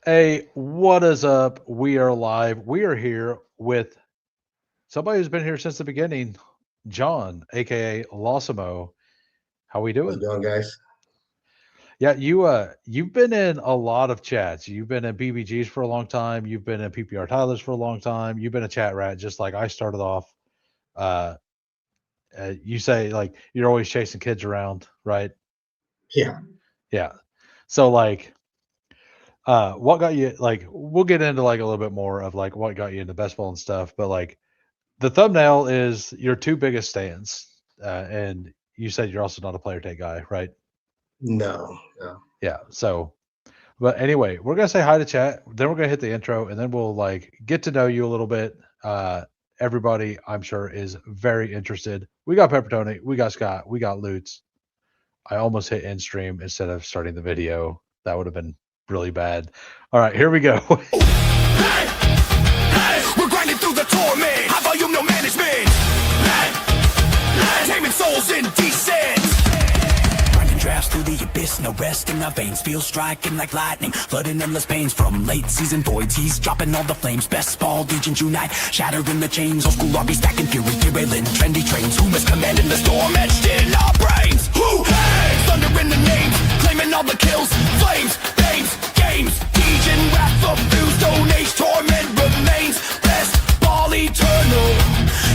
Hey, what is up? We are live. We are here with somebody who's been here since the beginning, John, aka LolSemo. How we How's it doing? going, guys? Yeah, you've been in a lot of chats. You've been in BBGs for a long time. You've been in PPR Tyler's for a long time. You've been a chat rat, just like I started off. Uh, you say like you're always chasing kids around, right? Yeah. Yeah. So like, what got you like? We'll get into like a little bit more of like what got you into Bestball and stuff, but like the thumbnail is your two biggest stands, and you said you're also not a player take guy, right? No, no. Yeah. So, but anyway, we're gonna say hi to chat. Then we're gonna hit the intro, and then we'll like get to know you a little bit. Everybody, I'm sure, is very interested. We got Peppertoni, we got Scott, we got Lutz. I almost hit end stream instead of starting the video. That would have been really bad. All right, here we go. We're grinding through the torment. High volume, no management. Taming souls in descent. Grinding drafts through the abyss, no rest in our veins. Feel striking like lightning, flooding endless pains from late season voids. He's dropping all the flames. Best ball, Degens unite, shattering the chains. Old school lobby stacking fury, derailing trendy trains. Who is commanding the storm etched in our brains? Who hangs? Thunder in the names, claiming all the kills. Flames, names, games. Degen wrath of fuse, stone age torment remains. Best ball eternal.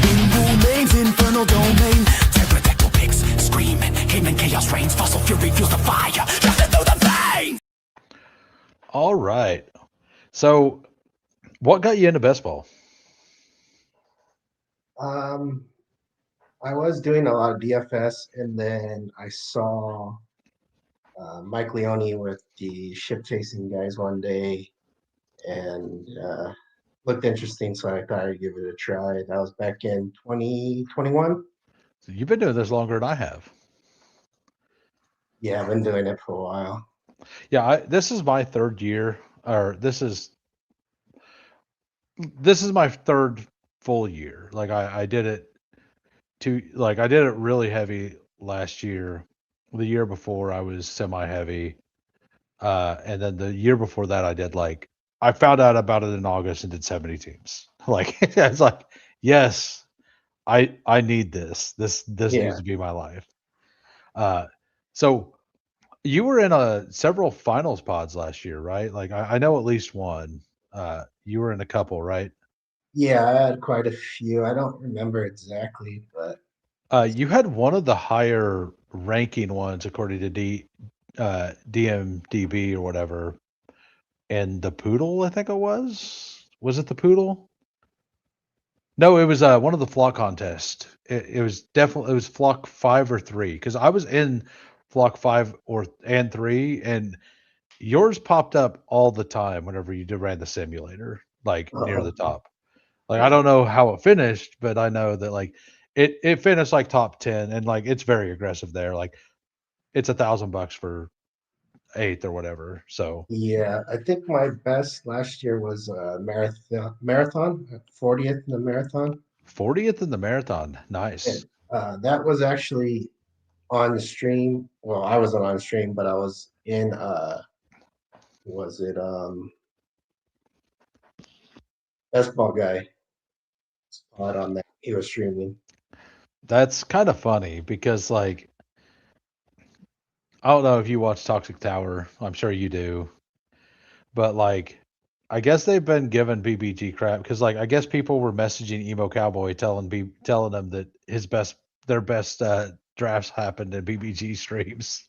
In lanes, infernal domain. Pterodactyl pigs, screaming. Cayman chaos reigns. Fossil fury fuels the fire. Drafted through the veins. All right. So, what got you into Bestball? Um, I was doing a lot of DFS, and then I saw Mike Leone with the ship chasing guys one day, and looked interesting, so I thought I'd give it a try. That was back in 2021. So you've been doing this longer than I have. Yeah, I've been doing it for a while. Yeah, this is my third year, or this is my third full year. Like I did it I did it really heavy last year. The year before I was semi heavy, and then the year before that I did like I found out about it in August and did 70 teams. Like it's like yes, I need this. This needs Yeah. to be my life. Uh, so you were in a several finals pods last year, right? Like I know at least one. You were in a couple, right? Yeah, I had quite a few. I don't remember exactly, but You had one of the higher ranking ones according to DMDB or whatever, and the Poodle, I think it was. Was it the Poodle? No, it was one of the flock contests. It was definitely it was flock 5 or 3 because I was in flock 5 and 3, and yours popped up all the time whenever you ran the simulator, like near the okay. top. Like I don't know how it finished, but I know that like it finished like top 10, and like it's very aggressive there. Like it's $1,000 for eighth or whatever. So Yeah, I think my best last year was marathon, 40th in the marathon. 40th in the marathon. Nice. And that was actually on the stream. Well, I wasn't on stream, but I was in was it Bestball guy spot on that. He was streaming. That's kind of funny because like I don't know if you watch Toxic Tower. I'm sure you do. But like I guess they've been given BBG crap because like I guess people were messaging Emo Cowboy telling them that their best drafts happened in BBG streams.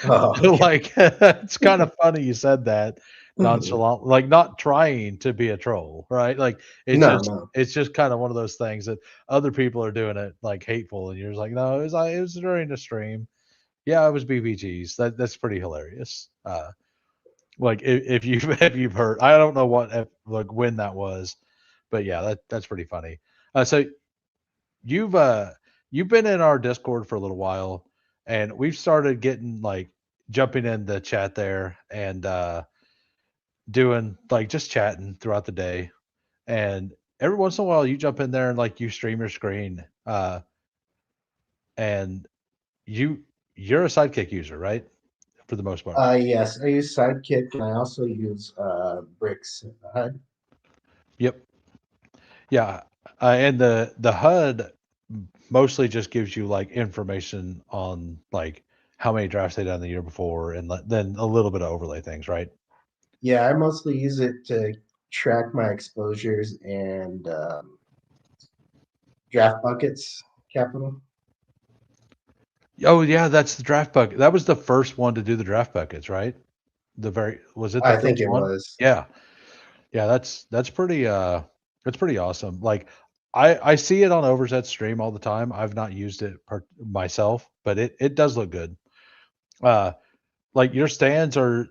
Oh, So okay. like it's kind of funny you said that nonchalant, like not trying to be a troll, right? Like No, no. it's just kind of one of those things that other people are doing it like hateful, and you're just like, no, it was during the stream. Yeah, it was BBGs. That's pretty hilarious. Like if you if you've heard, I don't know like when that was, but yeah, that's pretty funny. So you've uh you've been in our Discord for a little while, and we've started getting like jumping in the chat there and doing like just chatting throughout the day. And every once in a while, you jump in there and like you stream your screen, and you you're a sidekick user, right? for the most part. Yes, I use Sidekick, and I also use Bricks HUD. Yep. Yeah. And the HUD mostly just gives you like information on like how many drafts they done the year before, and then a little bit of overlay things, right? Yeah, I mostly use it to track my exposures and draft buckets capital. Oh yeah, that's the draft bucket. That was the first one to do the draft buckets, right? Was it the I think first it one? was. Yeah. Yeah, that's pretty awesome. Like I see it on Overzet's stream all the time. I've not used it myself, but it does look good. Uh like your stands are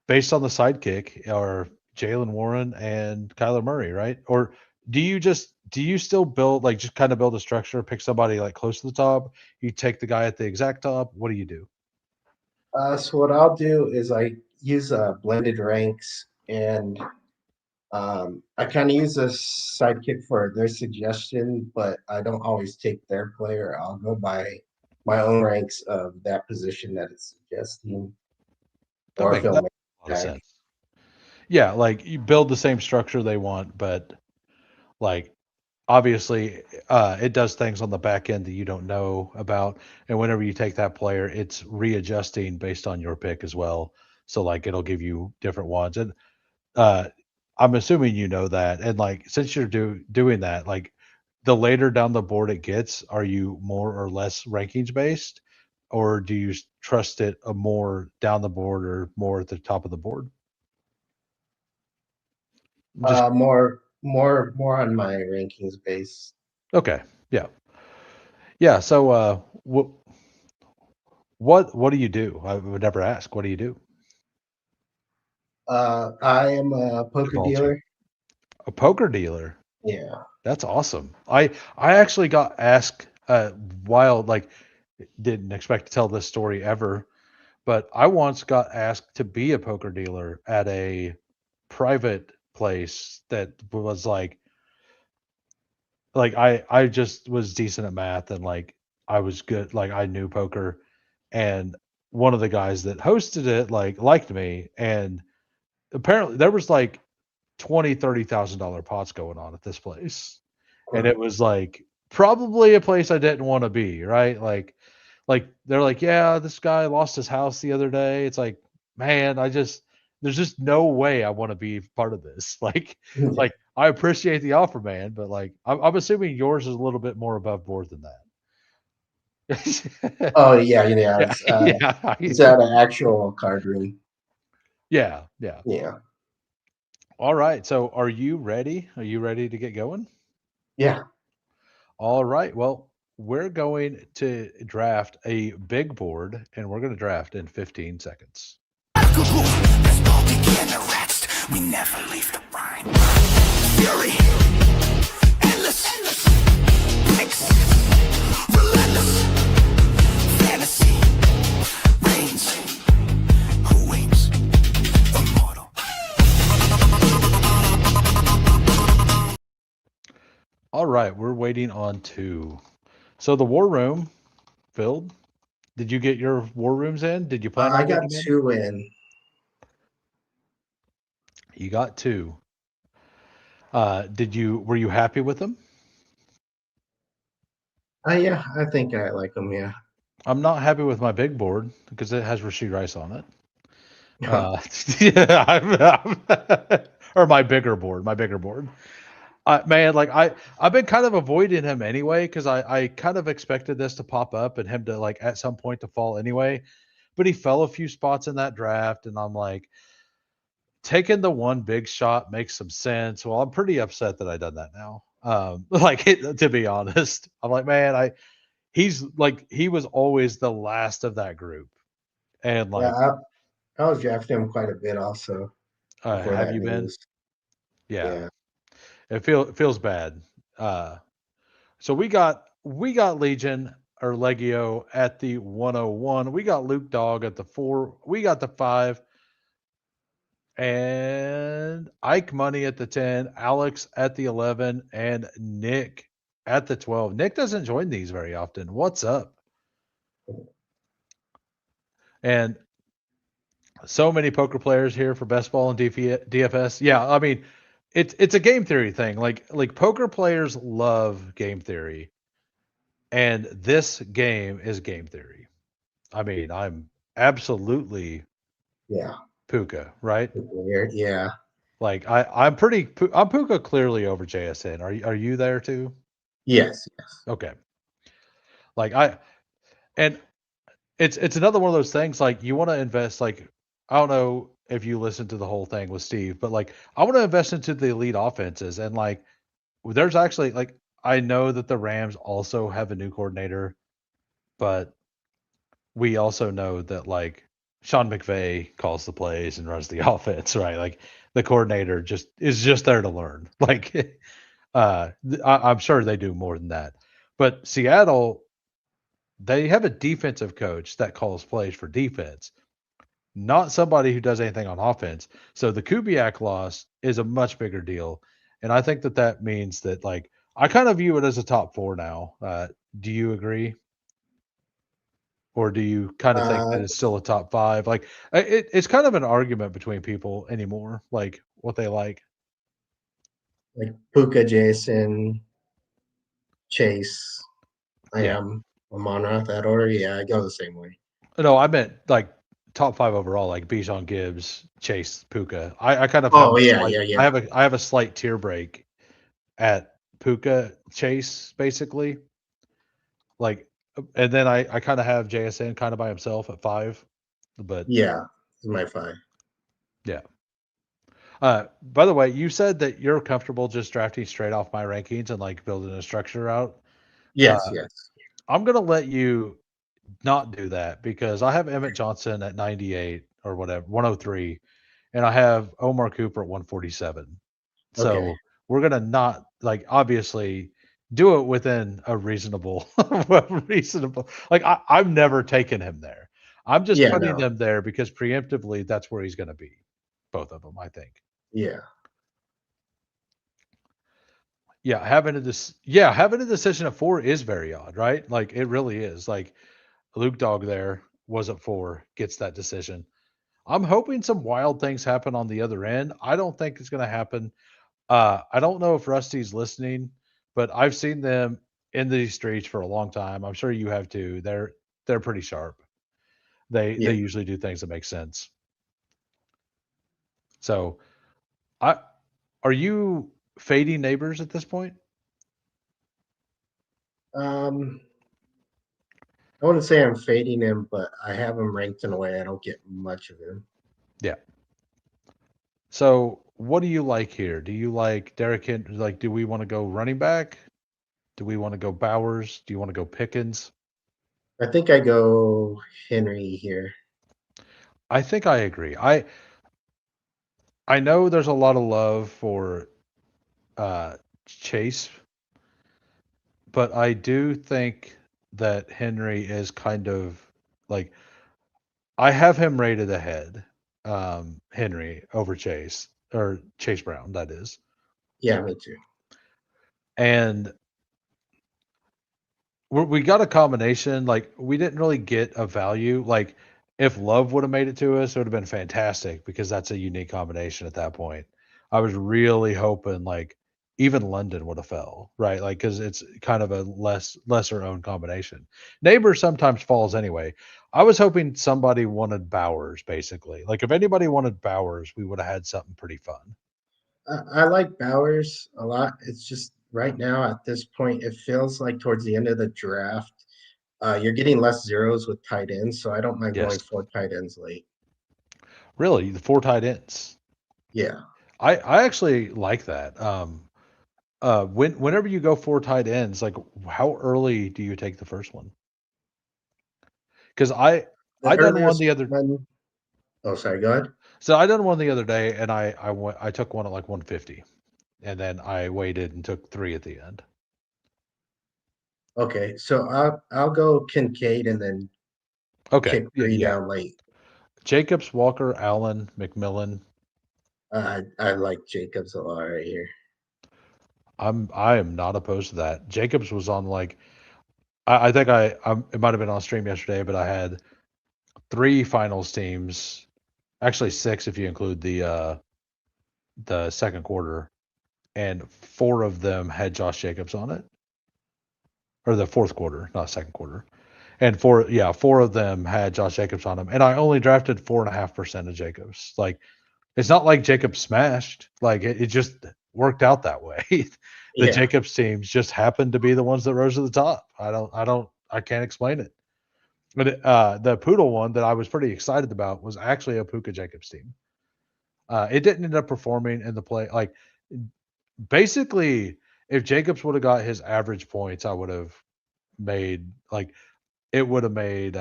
based on the sidekick or Jalen Warren and Kyler Murray, right? Or do you still build like just kind of build a structure, pick somebody like close to the top, you take the guy at the exact top? What do you do? So what I'll do is I use blended ranks, and I kind of use a Sidekick for their suggestion, but I don't always take their player. I'll go by my own ranks of that position that it's suggesting, or if That it'll makes make a lot a of tag. sense. Yeah, like you build the same structure they want, but like obviously it does things on the back end that you don't know about, and whenever you take that player it's readjusting based on your pick as well, so like it'll give you different ones. And uh I'm assuming you know that, and like since you're doing that, like the later down the board it gets, are you more or less rankings based, or do you trust it a more down the board or more at the top of the board? Just More on my rankings base. okay. Yeah. Yeah, so what do you do? I would never ask. What do you do? I am a poker Divulging. dealer. A poker dealer. Yeah. That's awesome. I actually got asked while like didn't expect to tell this story ever, but I once got asked to be a poker dealer at a private place that was like I just was decent at math, and like I was good, like I knew poker, and one of the guys that hosted it like liked me, and apparently there was like 20, $30,000 pots going on at this place. And it was like probably a place I didn't want to be, right? Like they're like, yeah, this guy lost his house the other day. It's like, man, there's just no way I want to be part of this. Like I appreciate the offer, man, but like I'm assuming yours is a little bit more above board than that. Oh yeah, yeah. Yeah, yeah, It's at an actual card room. yeah, yeah. Yeah. All right. So are you ready? Are you ready to get going? Yeah. All right. Well, we're going to draft a big board, and we're going to draft in 15 seconds. Bestball began to rest. We never leave the grind. Fury, endless, picks, relentless, fantasy, reigns. Who waits? Immortal. All right. We're waiting on two. So the war room filled. Did you get your war rooms in? Did you plan I on got getting them in? 2 in. You got two. Were you happy with them? Yeah, I think I like them. Yeah. I'm not happy with my big board because it has Rasheed Rice on it. Yeah, or my bigger board, man, like I've been kind of avoiding him anyway because I kind of expected this to pop up and him to like at some point to fall anyway, but he fell a few spots in that draft, and I'm like, taking the one big shot makes some sense. Well, I'm pretty upset that I done that now. To be honest, I'm like, man, he's like he was always the last of that group, and Yeah, like, I was drafting him quite a bit also before have that you been? news. Yeah, Yeah. it feels bad. Uh, So we got Legion or Legio at the 101. We got Luke Dog at the 4. We got the 5. And Ike Money at the 10, Alex at the 11, and Nick at the 12. Nick doesn't join these very often. What's up? And So many poker players here for best ball and DFS. Yeah, I mean, it's a game theory thing. Like poker players love game theory, and this game is game theory. I mean, I'm absolutely Yeah. Puka, right? Weird. Yeah. Like I'm Puka clearly over JSN. Are you there too? Yes. Okay. Like and it's another one of those things like you want to invest like I don't know if you listened to the whole thing with Steve, but like I want to invest into the elite offenses and like there's actually like I know that the Rams also have a new coordinator, but we also know that like Sean McVay calls the plays and runs the offense, right? Like the coordinator is just there to learn. Like I'm sure they do more than that. But Seattle, they have a defensive coach that calls plays for defense, not somebody who does anything on offense. So the Kubiak loss is a much bigger deal, and I think that that means that like I kind of view it as a top four now. Do you agree, or do you kind of think that Uh, it's still a top five? Like it's kind of an argument between people anymore, like what they like. like Puka, Jason, Chase. I Yeah, am Amon-Ra, that order. Yeah, I go the same way. no, I meant like top five overall, like Bijan Gibbs, Chase, Puka. I kind of have Oh a yeah, slight, yeah, yeah, I have a slight tier break at Puka Chase, basically. Like, and then I kind of have JSN kind of by himself at five, but yeah. It's my 5. yeah. By the way, you said that you're comfortable just drafting straight off my rankings and like building a structure out. Uh, Yes, yes. I'm gonna let you not do that because I have Emmett Johnson at 98 or whatever, 103, and I have Omar Cooper at 147. Okay. So we're gonna not like obviously do it within a reasonable reasonable like I'm never taking him there. I'm just Yeah, putting no. them there because preemptively that's where he's gonna be. Both of them, I think. Yeah. Having a decision at four is very odd, right? Like it really is. Like Luke Dog there was at four, gets that decision. I'm hoping some wild things happen on the other end. I don't think it's gonna happen. I don't know if Rusty's listening, but I've seen them in these streets for a long time. I'm sure you have too. They're pretty sharp. They Yeah. usually do things that make sense. So, I are you fading neighbors at this point? Um, I wouldn't say I'm fading him, but I have him ranked in a way I don't get much of him. Yeah. So, what do you like here? Do you like Derrick Henry? Like, do we want to go running back? Do we want to go Bowers? Do you want to go Pickens? I think I go Henry here. I think I agree. I know there's a lot of love for Chase, but I do think that Henry is kind of like I have him rated ahead, Henry over Chase or Chase Brown, that is. Yeah, me too. And we got a combination. Like we didn't really get a value. Like if Love would have made it to us, it would have been fantastic because that's a unique combination at that point. I was really hoping like even London would have fell, right? Like because it's kind of a lesser owned combination. Neighbor sometimes falls anyway. I was hoping somebody wanted Bowers, basically. Like if anybody wanted Bowers, we would have had something pretty fun. I like Bowers a lot. It's just right now at this point, it feels like towards the end of the draft, you're getting less zeros with tight ends, so I don't mind Yes, going 4 tight ends late. really, the four tight ends. Yeah. I actually like that. Whenever you go four tight ends, like how early do you take the first one? Because The I done one earliest the other one, oh, sorry, go ahead. so I done one the other day, and I took one at like 150, and then I waited and took three at the end. Okay, so I'll go Kincaid and then Okay, kick yeah, 3 yeah. down late. Jacobs, Walker, Allen, McMillan. I like Jacobs a lot right here. I am not opposed to that. Jacobs was on like I think it might have been on stream yesterday, but I had three finals teams Actually 6 if you include the second quarter, and 4 of them had Josh Jacobs on it, or the fourth quarter, not second quarter. And 4 of them had Josh Jacobs on them, and I only drafted 4.5% of Jacobs. Like, it's not like Jacobs smashed. Like, it just worked out that way. The Yeah. Jacobs teams just happened to be the ones that rose to the top. I can't explain it. But the Poodle one that I was pretty excited about was actually a Puka Jacobs team. It didn't end up performing in the play. Like, basically, if Jacobs would have got his average points, I would have made like it would have made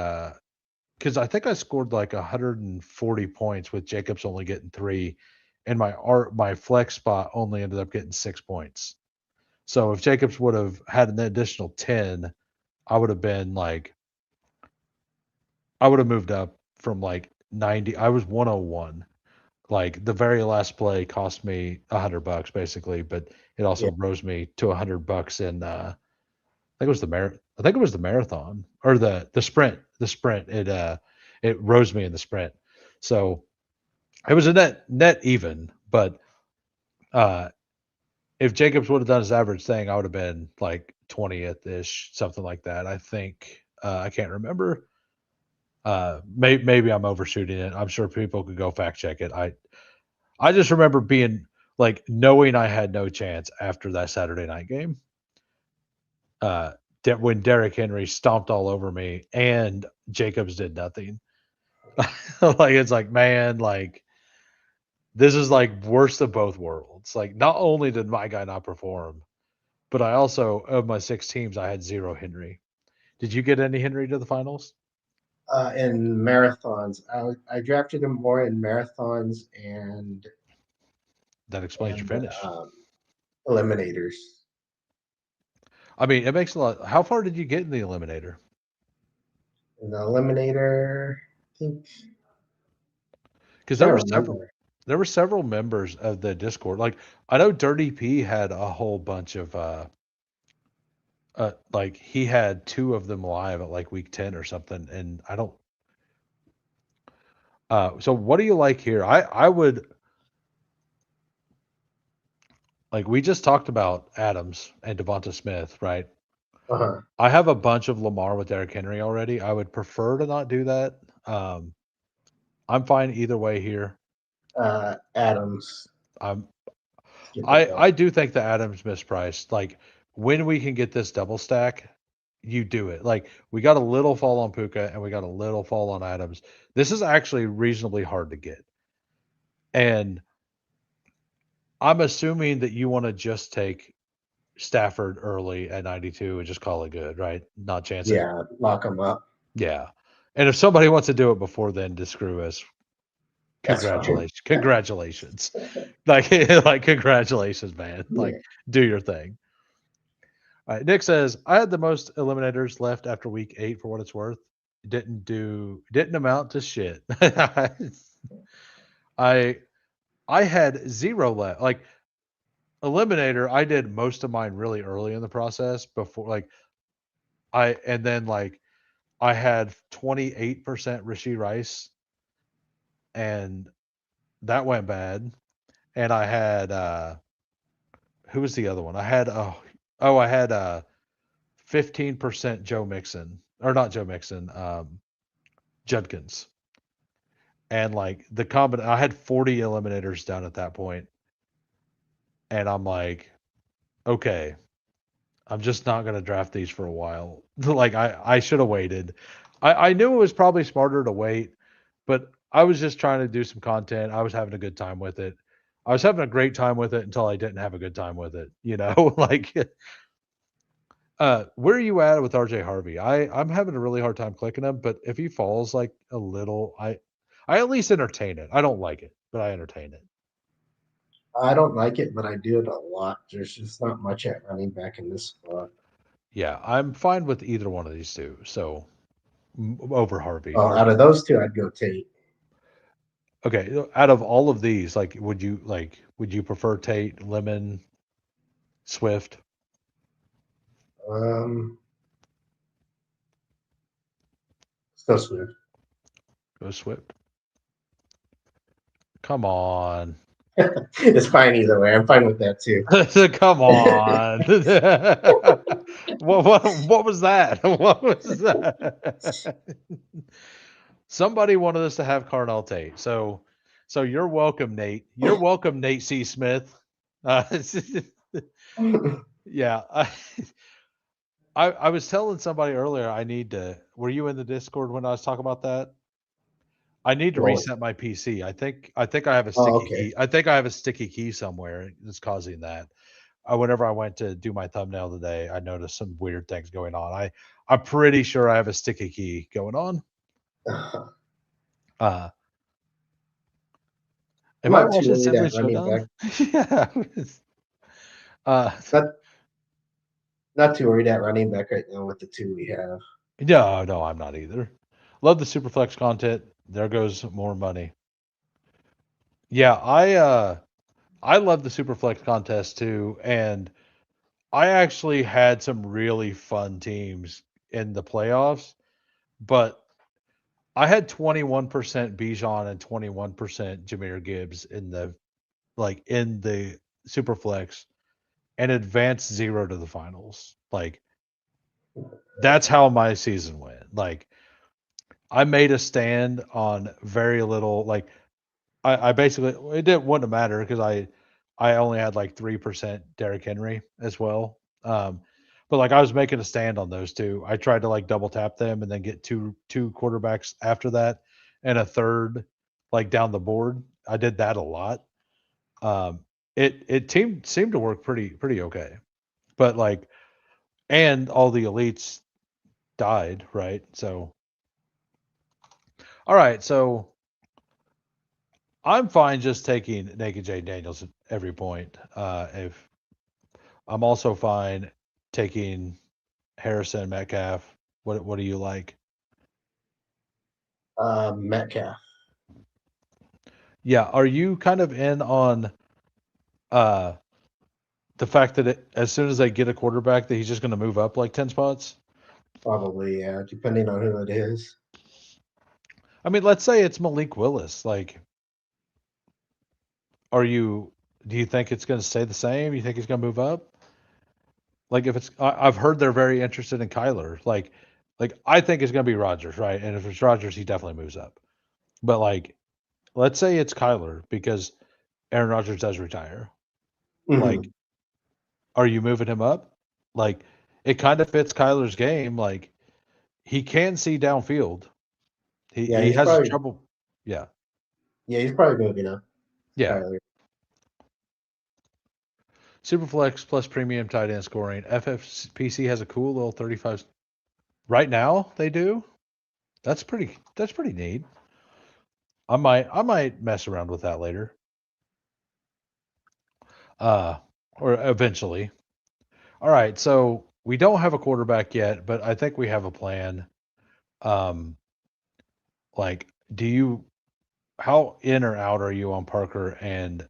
because I think I scored like 140 points with Jacobs only getting 3, and my flex spot only ended up getting 6 points. So if Jacobs would have had an additional 10, I would have been like I would have moved up from like 90. I was 101. Like, the very last play cost me $100 basically, but it Yeah. also rose me to $100 in I think it was I think it was the marathon or the sprint. The sprint. It rose me in the sprint. So it was a net even, but uh if Jacobs would have done his average thing, I would have been like 20th ish, something like that. I think I can't remember. Maybe I'm overshooting it. I'm sure people could go fact check it. I just remember being like knowing I had no chance after that Saturday night game. When Derrick Henry stomped all over me and Jacobs did nothing. Like, it's like, man, like, this is like worst of both worlds. Like, not only did my guy not perform, but I also, of my 6 teams, I had 0 Henry. Did you get any Henry to the finals? In marathons, I drafted him more in marathons That explains your and finish. eliminators. I mean, it makes a lot. How far did you get in the eliminator? In the eliminator, I think Because I remember. there were several members of the Discord. Like, I know Dirty P had a whole bunch of like, he had 2 of them live at like week 10 or something, and I don't. So what do you like here? I would like, we just talked about Adams and Devonta Smith, right? Uh-huh. I have a bunch of Lamar with Derrick Henry already. I would prefer to not do that. I'm fine either way here. Adams. I'm Get the belt. I do think the Adams mispriced. Like, when we can get this double stack, you do it. Like, we got a little fall on Puka and we got a little fall on Adams. This is actually reasonably hard to get. And I'm assuming that you want to just take Stafford early at 92 and just call it good, right? Not chance it. Yeah, lock him up. Yeah. And if somebody wants to do it before then to screw us, That's fine. congratulations. Like, like, congratulations, man. Like, Yeah. do your thing. All right. Nick says, I had the most eliminators left after week 8 for what it's worth. Didn't amount to shit. I I had 0 left. Like, eliminator, I did most of mine really early in the process before, like, and then like I had 28% Rishi Rice, and that went bad. And I had who was the other one? I had I had 15% Joe Mixon, or not Joe Mixon, Judkins. And like I had 40 eliminators down at that point, and I'm like, okay, I'm just not going to draft these for a while. Like, I should have waited. I knew it was probably smarter to wait, but I was just trying to do some content. I was having a good time with it. I was having a great time with it until I didn't have a good time with it. Like, where are you at with RJ Harvey? I'm having a really hard time clicking him, but if he falls like a little, I at least entertain it. I don't like it, but I entertain it. I don't like it, but I do it a lot. There's just not much at running back in this spot. Yeah, I'm fine with either one of these two. So over Harvey. Well, out of those two, I'd go Tate. Okay, out of all of these, like, would you prefer Tate, Lemon, Swift? Um, Still Swift. Go Swift. Come on. It's fine either way. I'm fine with that too. Come on. What was that? What was that? Somebody wanted us to have Carnell Tate. So you're welcome, Nate. You're welcome, Nate C. Smith. Uh, yeah. I was telling somebody earlier I need to were you in the Discord when I was talking about that? I need to Well, reset my PC. I think I have a oh, sticky okay. key. I think I have a sticky key somewhere that's causing that. Whenever I went to do my thumbnail today, I noticed some weird things going on. I'm pretty sure I have a sticky key going on. Uh, I'm am I not too watching worried Assembly at running Showdown? back. Yeah. uh, Not not too worried at running back right now with the two we have. no, I'm not either. Love the Superflex content. There goes more money. Yeah, I love the Superflex contest too, and I actually had some really fun teams in the playoffs, but I had 21% Bijan and 21% Jameer Gibbs in the Superflex and advanced 0 to the finals. Like that's how my season went. Like I made a stand on very little. Like I basically wouldn't matter because I only had like 3% Derrick Henry as well. But like I was making a stand on those two. I tried to like double tap them and then get two quarterbacks after that and a third like down the board. I did that a lot. It seemed to work pretty okay. But like and all the elites died, right? So all right, so I'm fine just taking Naked Jay Daniels at every point. If I'm also fine taking Harrison Metcalf. What do you like? Metcalf, Yeah, are you kind of in on uh the fact that as soon as they get a quarterback that he's just going to move up like 10 spots? probably, yeah, depending on who it is. I mean, let's say it's Malik Willis. Like do you think it's going to stay the same? You think he's going to move up? Like if it's I've heard they're very interested in Kyler. Like I think it's going to be Rodgers, right? And if it's Rodgers, he definitely moves up. But like let's say it's Kyler because Aaron Rodgers does retire. Like, Mhm. are you moving him up? Like, it kind of fits Kyler's game. Like, he can see downfield. Yeah, He he's has probably trouble. Yeah, yeah, he's probably moving up, yeah. Kyler. Superflex plus premium tight end scoring. FFPC has a cool little 35. Right now, they do. That's pretty neat. I might mess around with that later. Uh, or eventually. All right, so we don't have a quarterback yet, but I think we have a plan. Um, like, do you how in or out are you on Parker and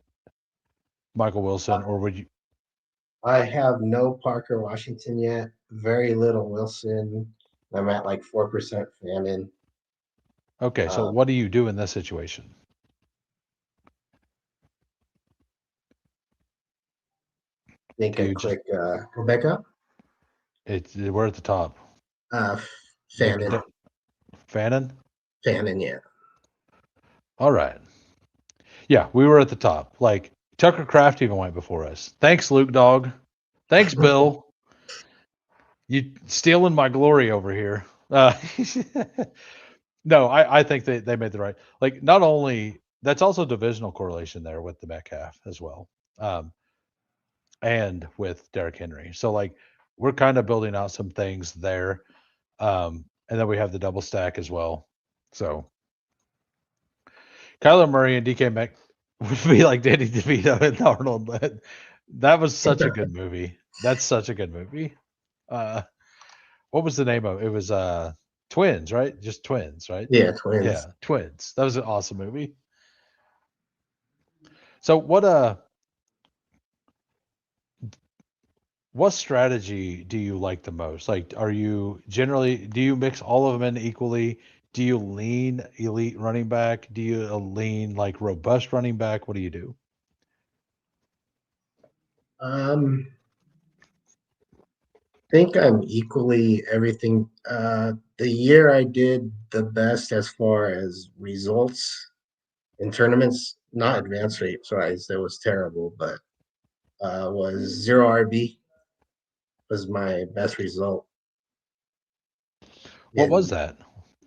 Michael Wilson, or would you? I have no Parker Washington yet. Very little Wilson. I'm at like 4% Fannin. Okay, so Um, what do you do in this situation? think Do I you just click Rebecca. we're at the top? Uh, Like Fannin. Fannin? Fannin, yeah. All right, yeah, we were at the top. Like Tucker Kraft even went before us. Thanks, Luke Dog. Thanks, Bill. You stealing my glory over here. No, I think they made the right. Like not only that's also divisional correlation there with the Metcalf as well. Um, and with Derrick Henry. So like we're kind of building out some things there. And then we have the double stack as well. So Kyler Murray and DK Metcalf would be like Danny DeVito and Arnold. That was such a good movie. That's such a good movie. Uh, what was the name of it? It was Twins, right? Just Twins, right? Yeah, twins. Yeah, Twins. That was an awesome movie. So what strategy do you like the most? Like, are you generally do you mix all of them in equally? Do you lean elite running back? Do you lean like robust running back? What do you do? Think I'm equally everything. The year I did the best as far as results in tournaments, not advance rate wise, that was terrible, but was 0 RB was my best result. What was And that? it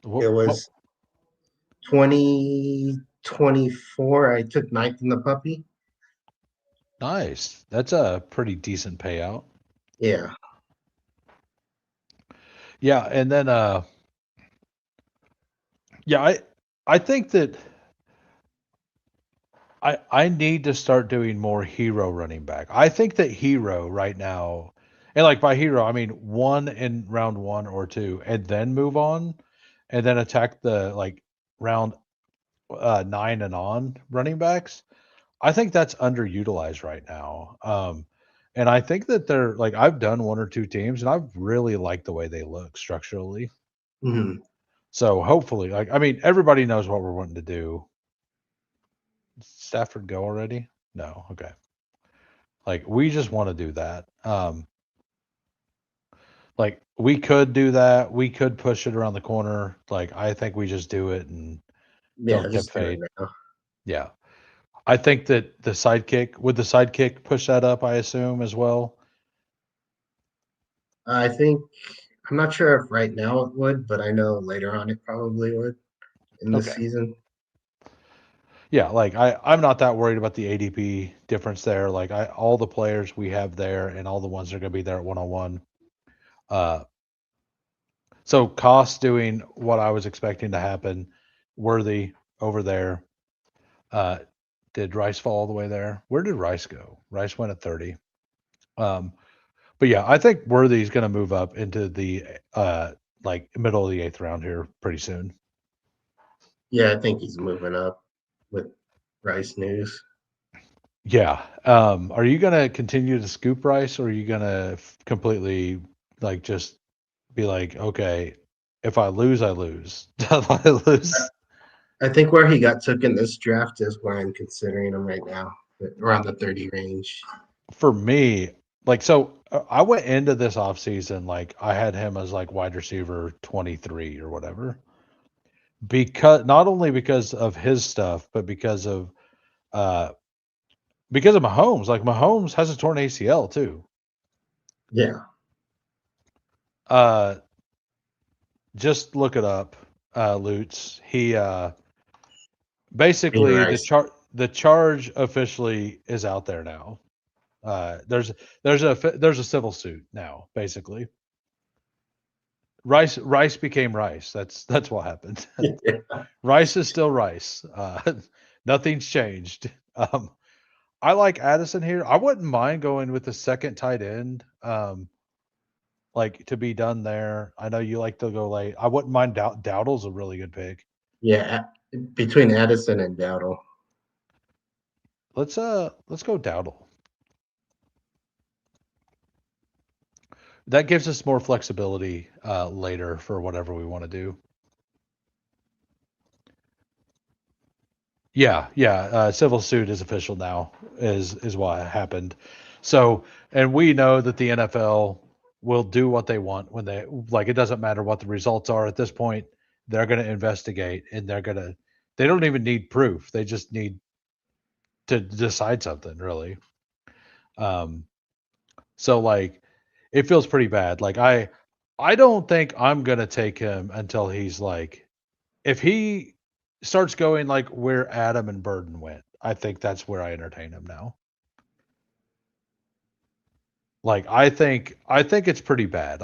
What was 2024. I took ninth in the puppy. nice. That's a pretty decent payout. Yeah. Yeah, and then yeah, I think that I need to start doing more hero running back. I think that hero right now, and like by hero, I mean one in round 1 or 2, and then move on, and then attack the like round 9 and on running backs. I think that's underutilized right now. And I think that they're like I've done 1 or 2 teams, and I've really liked the way they look structurally. Mhm. So hopefully, like I mean, everybody knows what we're wanting to do. Stafford go already? No, okay. Like we just want to do that. Like we could do that. We could push it around the corner. Like I think we just do it and Yeah, don't tip just do it fate. now. Yeah. I think that the sidekick push that up, I assume, as well. I think I'm not sure if right now it would, but I know later on it probably would in this Okay. season. Yeah, like I'm not that worried about the ADP difference there. Like all the players we have there and all the ones that are gonna be there at 101. So cost doing what I was expecting to happen, worthy over there. Uh, did Rice fall all the way there? Where did Rice go? Rice went at 30. Um, but yeah, I think Worthy's going to move up into the like middle of the 8th round here pretty soon. Yeah, I think he's moving up with Rice News. Yeah. Are you going to continue to scoop Rice, or are you going to completely like just be like, okay, if I lose, I lose. If I lose, I think where he got took in this draft is where I'm considering him right now, around the 30 range. for me, like so I went into this offseason like I had him as like wide receiver 23 or whatever. Because not only because of his stuff, but uh because of Mahomes. Like Mahomes has a torn ACL too. Yeah, Uh just look it up, Lutz. He Green basically Rice. the charge officially is out there now. There's a civil suit now, basically. Rice became Rice. That's what happened. Rice is still Rice. Nothing's changed. I like Addison here. I wouldn't mind going with the second tight end, like to be done there. I know you like to go late. I wouldn't mind Dowdle's a really good pick. Yeah, between Addison and Dowdle. Let's go Dowdle. That gives us more flexibility later for whatever we want to do. Yeah, yeah. Civil suit is official now. Is what happened. So, and we know that the NFL will do what they want when they like. It doesn't matter what the results are at this point. They're going to investigate, and they're going to. They don't even need proof. They just need to decide something, really. Um. So, like, it feels pretty bad. Like, I don't think I'm going to take him until he's like, if he starts going like where Adam and Burden went, I think that's where I entertain him now. Like I think it's pretty bad.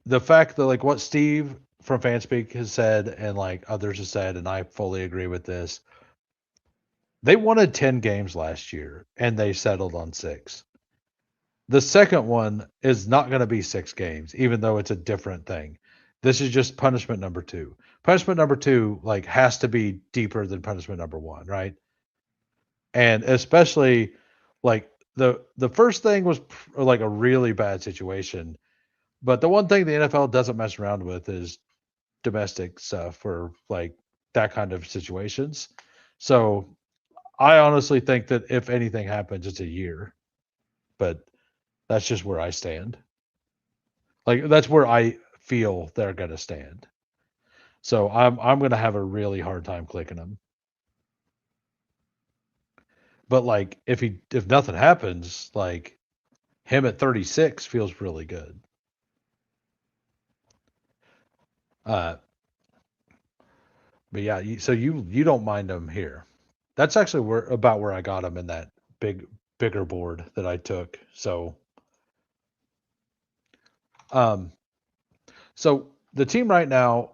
The fact that like what Steve from Fanspeak has said and like others have said, and I fully agree with this. They wanted 10 games last year and they settled on 6. The second one is not going to be 6 games, even though it's a different thing. This is just punishment number 2. Punishment number 2 like has to be deeper than punishment number 1, right? And especially like the first thing was like a really bad situation, but the one thing the NFL doesn't mess around with is domestic stuff for like that kind of situations. So I honestly think that if anything happens, it's a year. But that's just where I stand. Like that's where I feel they're gonna stand. So I'm gonna have a really hard time clicking him. But like if nothing happens, like him at 36 feels really good. Uh, but yeah, so you don't mind him here. That's actually about where I got him in that bigger board that I took. Um, so the team right now,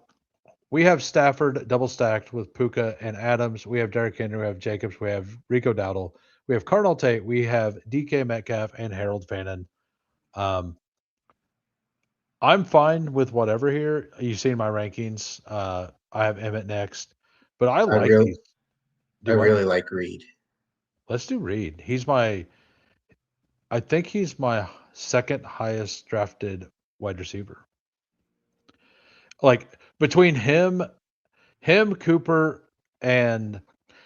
we have Stafford double stacked with Puka and Adams. We have Derrick Henry, we have Jacobs, we have Rico Dowdle, we have Cardinal Tate, we have DK Metcalf and Harold Fannin. Um, I'm fine with whatever here. You've seen my rankings. I have Emmett next, but I I like really, these. I Do what? really like Reed. Let's do Reed. I think he's my second highest drafted wide receiver. Like between Cooper, and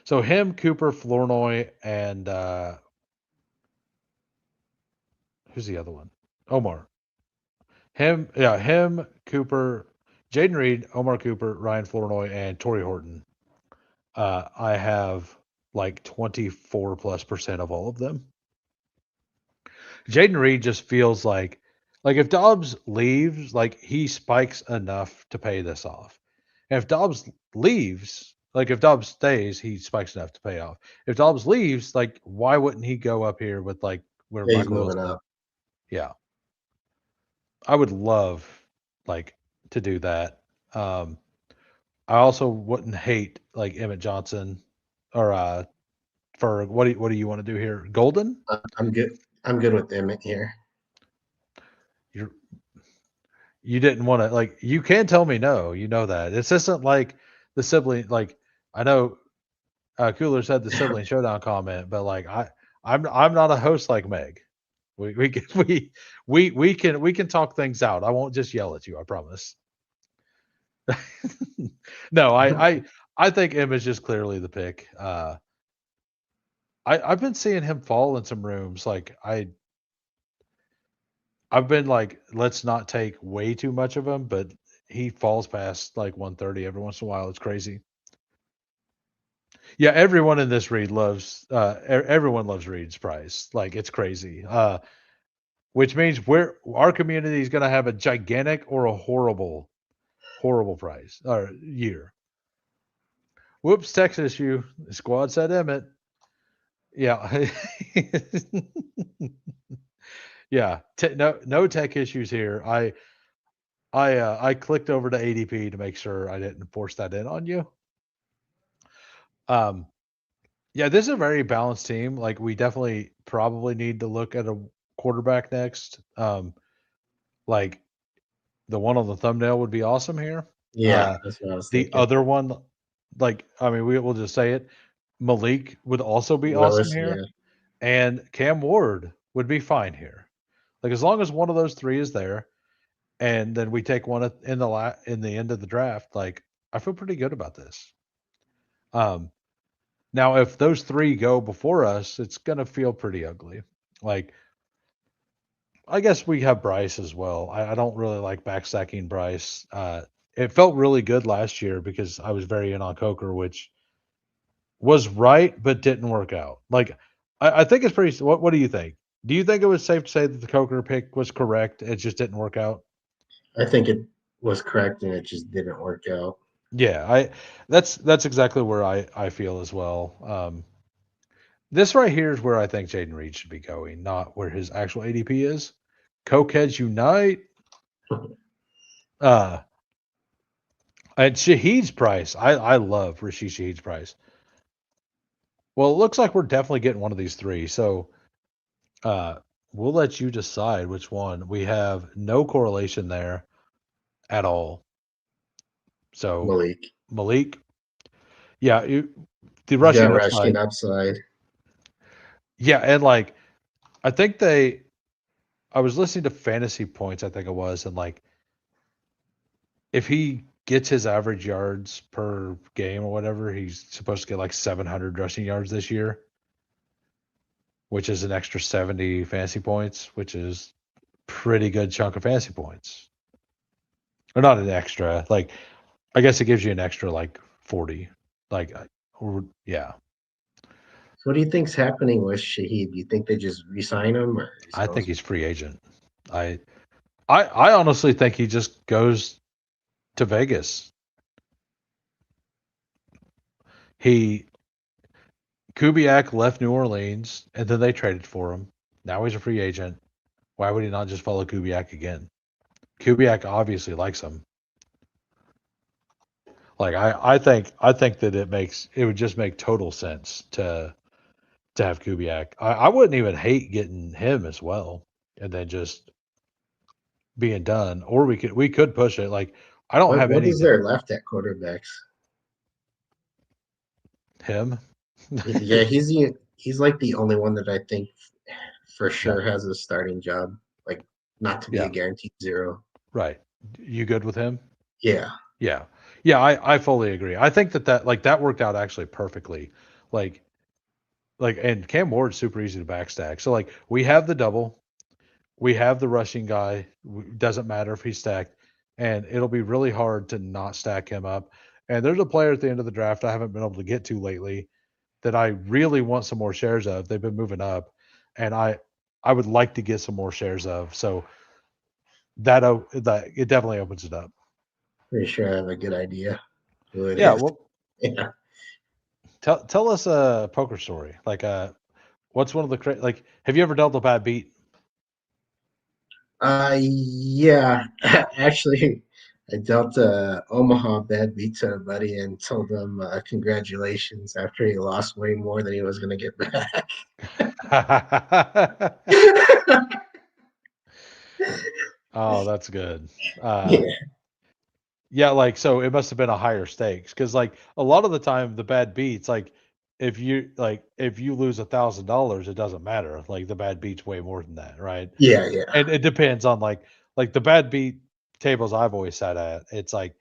so Cooper, Flournoy, and who's the other one? Omar. Cooper, Jaden Reed, Omar Cooper, Ryan Flournoy, and Torrey Horton. I have like 24+% of all of them. Jaden Reed just feels like if Dobbs leaves, like he spikes enough to pay this off. And if Dobbs leaves, like if Dobbs stays, he spikes enough to pay off. If Dobbs leaves, like why wouldn't he go up here with like where Yeah, he's Michael moving Wilson? up. Yeah, I would love like to do that. Um, I also wouldn't hate like Emmett Johnson or for what do you want to do here? Golden? I'm good. I'm good with Emmett here. You're you didn't want to like you can tell me no, you know that. This isn't like the sibling like I know Cooler said the sibling showdown comment, but like I'm not a host like Meg. We can we can talk things out. I won't just yell at you, I promise. No, I think M is just clearly the pick. I've been seeing him fall in some rooms. Like I've been like, let's not take way too much of him, but he falls past like 130 every once in a while. It's crazy. Yeah, everyone in this read loves everyone loves Reed's price. Like it's crazy. Which means our community is gonna have a gigantic or a horrible, horrible price or year. Whoops, text issue. The squad said Emmett. Yeah. Yeah. No tech issues here. I clicked over to ADP to make sure I didn't force that in on you. Um, yeah, this is a very balanced team. Like we definitely probably need to look at a quarterback next. Like the one on the thumbnail would be awesome here. Yeah, that's what I was The thinking. other one, like I mean, we will just say it. Malik would also be awesome Willis, here, yeah. and Cam Ward would be fine here. Like as long as one of those three is there, and then we take one in in the end of the draft. Like I feel pretty good about this. Um, Now if those three go before us, it's gonna feel pretty ugly. Like I guess we have Bryce as well. I don't really like backstacking Bryce. It felt really good last year because I was very in on Coker, which was right but didn't work out. Like I think it's pretty. What do you think? Do you think it was safe to say that the Coker pick was correct? It just didn't work out. I think it was correct and it just didn't work out. Yeah, that's exactly where I feel as well. This right here is where I think Jaden Reed should be going, not where his actual ADP is. Cokeheads unite. Uh, and Shahid's price. I love Rashid Shahid's price. Well, it looks like we're definitely getting one of these three. So we'll let you decide which one. We have no correlation there at all. So Malik. Yeah, the He's got rushing rushing upside. upside. Yeah, and like I think I was listening to Fantasy Points, I think it was, and like if he gets his average yards per game or whatever, he's supposed to get like 700 rushing yards this year, which is an extra 70 fantasy points, which is pretty good chunk of fantasy points. Or not an extra, like I guess it gives you an extra like 40. Like yeah. So what do you think's happening with Shaheed? Do you think they just re-sign him, or I think he's free agent. I honestly think he just goes to Vegas. Kubiak left New Orleans and then they traded for him. Now he's a free agent. Why would he not just follow Kubiak again? Kubiak obviously likes him. Like I think that it would just make total sense to have Kubiak. I wouldn't even hate getting him as well, and then just being done. Or we could push it. Like I don't have what any is there left at quarterbacks? him. Yeah, he's like the only one that I think for Yeah, sure has a starting job, like not to be a yeah, guaranteed zero. right. You good with him? Yeah, Yeah, yeah. I fully agree. I think that worked out actually perfectly. Like and Cam Ward's super easy to backstack. So like we have the double. We have the rushing guy. Doesn't matter if he's stacked, and it'll be really hard to not stack him up. And there's a player at the end of the draft I haven't been able to get to lately that I really want some more shares of. They've been moving up, and I would like to get some more shares of. So that it definitely opens it up. pretty sure I have a good idea who it Yeah. is. Well, Yeah. tell us a poker story. Like what's one of the like? Have you ever dealt a bad beat? Yeah. Actually, I dealt Omaha bad beat to a buddy and told him congratulations after he lost way more than he was going to get back. Oh, that's good. Yeah, Yeah, like so it must have been a higher stakes because like a lot of the time the bad beats like if you lose $1,000 it doesn't matter like the bad beats way more than that, right? yeah, yeah, And it depends on like the bad beat tables I've always sat at, it's like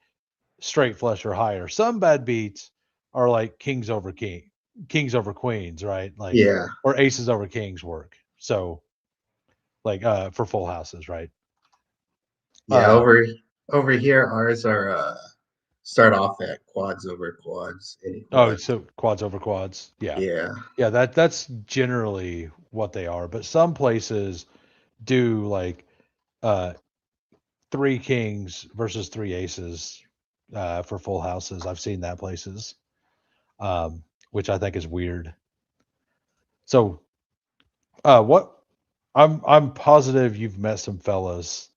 straight flush or higher. Some bad beats are like kings over queens, right? Like yeah, or aces over kings work. So like for full houses, right? yeah. Uh Over here, ours are start off at quads over quads, any oh, quad. so quads over quads. Yeah. Yeah, Yeah, that's generally what they are, but some places do like uh three kings versus three aces for full houses. I've seen that places. Which I think is weird. So what I'm positive you've met some fellas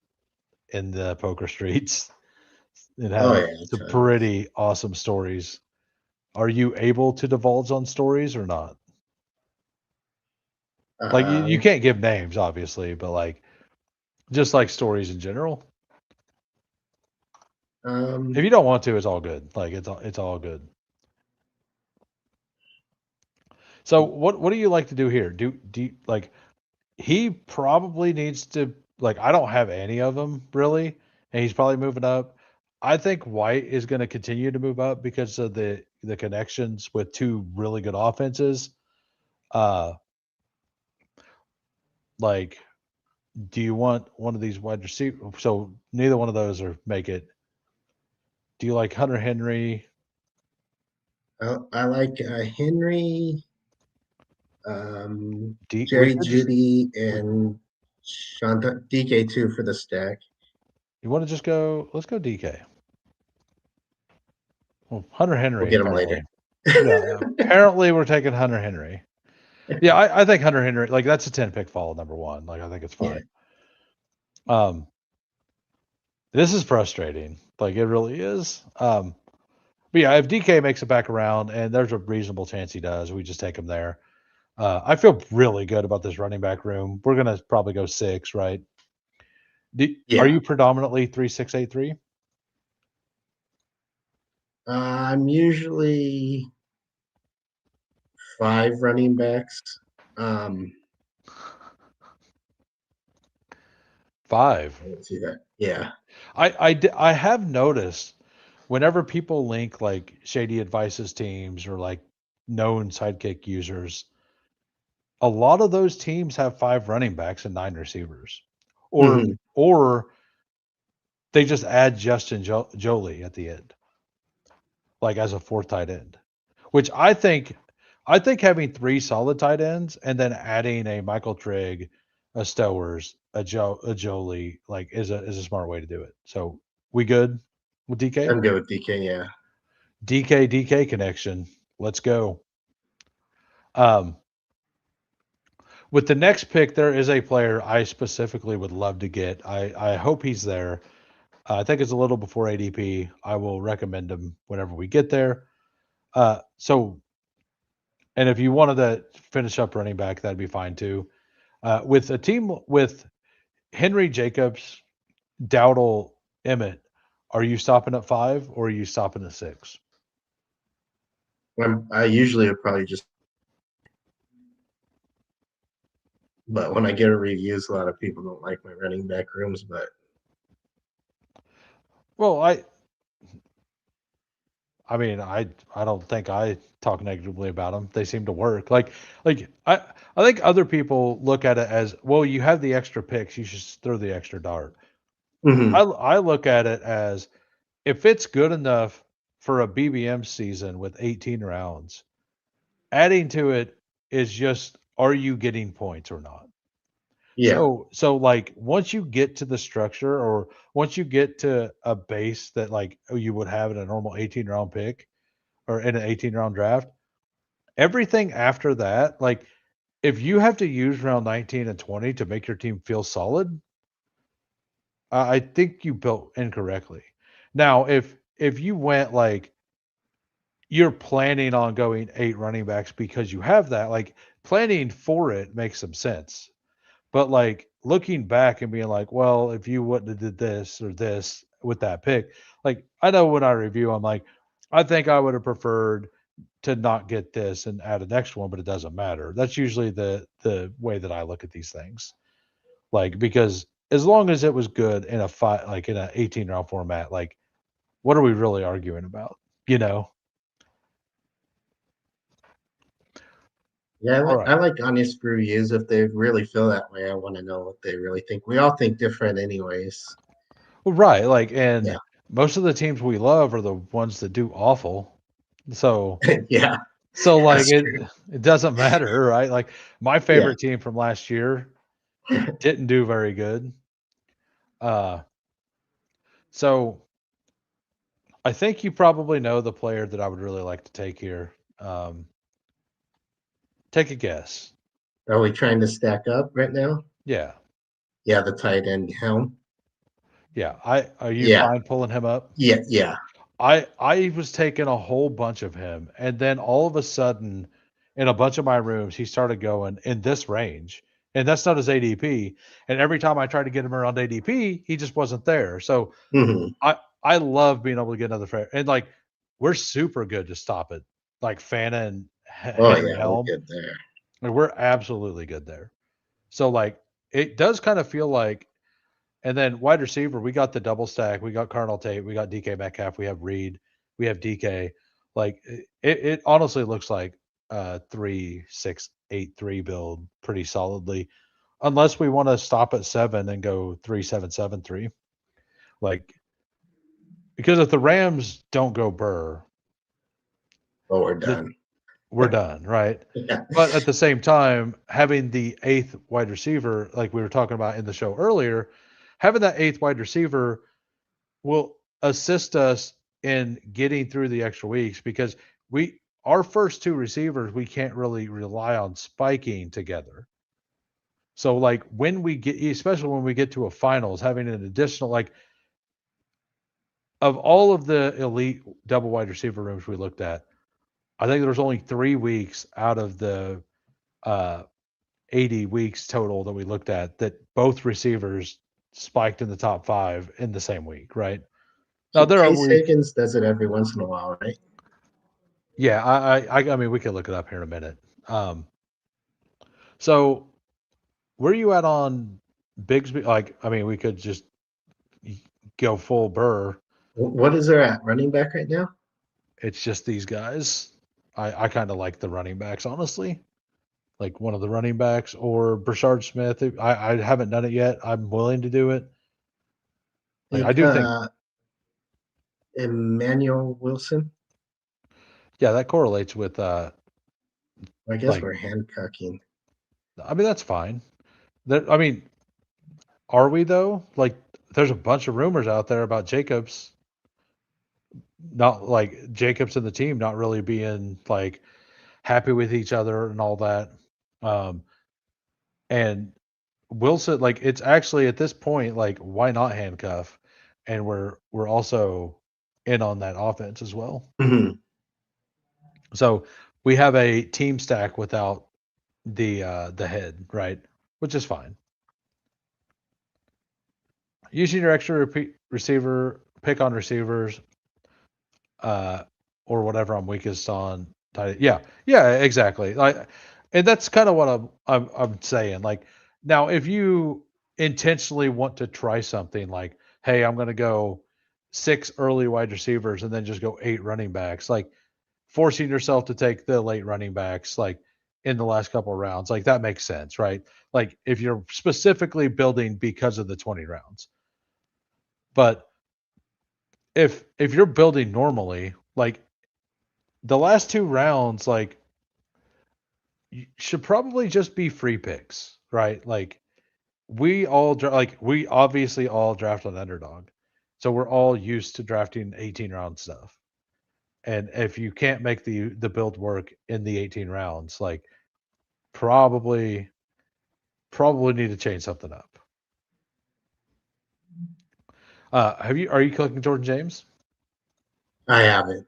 in the poker streets and oh have yeah, some tons. pretty awesome stories. Are you able to divulge on stories or not? Like you Um, can't give names, obviously, but like just like stories in general. If um, you don't want to, it's all good. Like it's all good. So what do you like to do here? Do you, like he probably needs to like I don't have any of them really, and he's probably moving up. I think White is going to continue to move up because of the connections with two really good offenses. Uh, like, do you want one of these wide receivers? So neither one of those are make it. Do you like Hunter Henry? I like Henry, We Jerry could just Judy, we, and Shanta DK2 for the stack. you want to just go? Let's go DK. Well, Hunter We'll Henry get him later. apparently. Yeah, apparently we're taking Hunter Henry. Yeah, I think Hunter Henry like that's a 10 pick follow number one. Like I think it's Yeah, fine. Um, this is frustrating. Like it really is. But yeah, if DK makes it back around, and there's a reasonable chance he does, we just take him there. I feel really good about this running back room. We're gonna probably go six, right? Are yeah. you predominantly 3-6-8-3? I'm usually five running backs. Um, Five. let's see that. Yeah. I have noticed whenever people link like Shady Advice's teams or like known sidekick users, a lot of those teams have 5 running backs and 9 receivers. Or Mhm. or they just add Justin Jolie at the end, like as a 4th tight end. Which I think having 3 solid tight ends and then adding a Michael Trigg, a Stowers, a Jolie, like is a smart way to do it. So we good with DK? I'm good with DK. Yeah. DK connection. Let's go. Um, with the next pick, there is a player I specifically would love to get. I hope he's there. I think it's a little before ADP. I will recommend him whenever we get there. So, and if you wanted to finish up running back, that'd be fine too. With a team with Henry Jacobs, Dowdle, Emmett, are you stopping at 5 or are you stopping at 6? I usually would probably just, but when I get a reviews, a lot of people don't like my running back rooms. But Well, I mean, I don't think I talk negatively about them. They seem to work. I think other people look at it as, well, you have the extra picks, you should throw the extra dart. Mhm. I look at it as, if it's good enough for a BBM season with 18 rounds, adding to it is just, are you getting points or not? Yeah. So like once you get to the structure, or once you get to a base that like you would have in a normal 18 round pick or in an 18 round draft, everything after that, like if you have to use round 19 and 20 to make your team feel solid, I think you built incorrectly. Now, if you went like you're planning on going 8 running backs because you have that, like planning for it makes some sense. But like looking back and being like, well, if you wouldn't have did this or this with that pick, like I know when I review, I'm like, I think I would have preferred to not get this and add a next one, but it doesn't matter. That's usually the way that I look at these things. Like because as long as it was good in a fight, like in an 18 round format, like what are we really arguing about? You know? Yeah, All right. I like honest reviews. If they really feel that way, I want to know what they really think. We all think different, anyways. Well, right. Like, and Yeah. most of the teams we love are the ones that do awful. So Yeah. So like That's true. it doesn't matter, right? Like my Yeah. favorite team from last year didn't do very good. Uh so I think you probably know the player that I would really like to take here. Take a guess. Are we trying to stack up right now? Yeah. Yeah, the tight end helm. Yeah. I Are you Yeah. fine pulling him up? Yeah. Yeah. I was taking a whole bunch of him, and then all of a sudden in a bunch of my rooms he started going in this range. And that's not his ADP. And every time I tried to get him around ADP, he just wasn't there. So Hmm. I love being able to get another fair, and like we're super good to stop it. Like Fana and Oh Henry yeah, we're Helm, good there. like, we're absolutely good there. So like it does kind of feel like, and then wide receiver, we got the double stack, we got Carnell Tate, we got DK Metcalf, we have Reed, we have DK. Like it honestly looks like 3-6-8-3 build pretty solidly, unless we want to stop at 7 and go 3-7-7-3. Like because if the Rams don't go Burr, Oh, we're the, done. we're done, right? Yeah. But at the same time, having the 8th wide receiver, like we were talking about in the show earlier, having that 8th wide receiver will assist us in getting through the extra weeks, because our first 2 receivers, we can't really rely on spiking together. So like when we get, especially when we get to a finals, having an additional, like, of all of the elite double wide receiver rooms we looked at, I think there was only 3 weeks out of the uh 80 weeks total that we looked at that both receivers spiked in the top 5 in the same week, right? Now there are Case weeks, Higgins does it every once in a while, right? yeah, I mean we can look it up here in a minute. So where are you at on Bigsby? Like, I mean, we could just go full Burr. What is there at running back right now? It's just these guys. I kind of like the running backs, honestly. Like one of the running backs or Brashard Smith. I haven't done it yet. I'm willing to do it. Like I Think do think, Emmanuel Wilson. yeah, that correlates with I guess like we're handcucking. I mean that's fine. I mean, are we though? Like there's a bunch of rumors out there about Jacobs, not like Jacobs and the team not really being like happy with each other and all that. Um, and Wilson, like it's actually at this point, like why not handcuff? And we're also in on that offense as well. Mhm. So we have a team stack without the head, right? Which is fine. Using your extra receiver pick on receivers, uh, or whatever I'm weakest on. Yeah, yeah, exactly. Like, and that's kind of what I'm saying. Like now, if you intentionally want to try something, like, hey, I'm going to go 6 early wide receivers and then just go 8 running backs, like forcing yourself to take the late running backs, like in the last couple of rounds, like that makes sense, right? Like if you're specifically building because of the 20 rounds, but if you're building normally, like the last 2 rounds, like you should probably just be free picks, right? Like we obviously all draft on underdog, so we're all used to drafting 18 round stuff. And if you can't make the build work in the 18 rounds, like probably probably need to change something up. Are you clicking Jordan James? I haven't.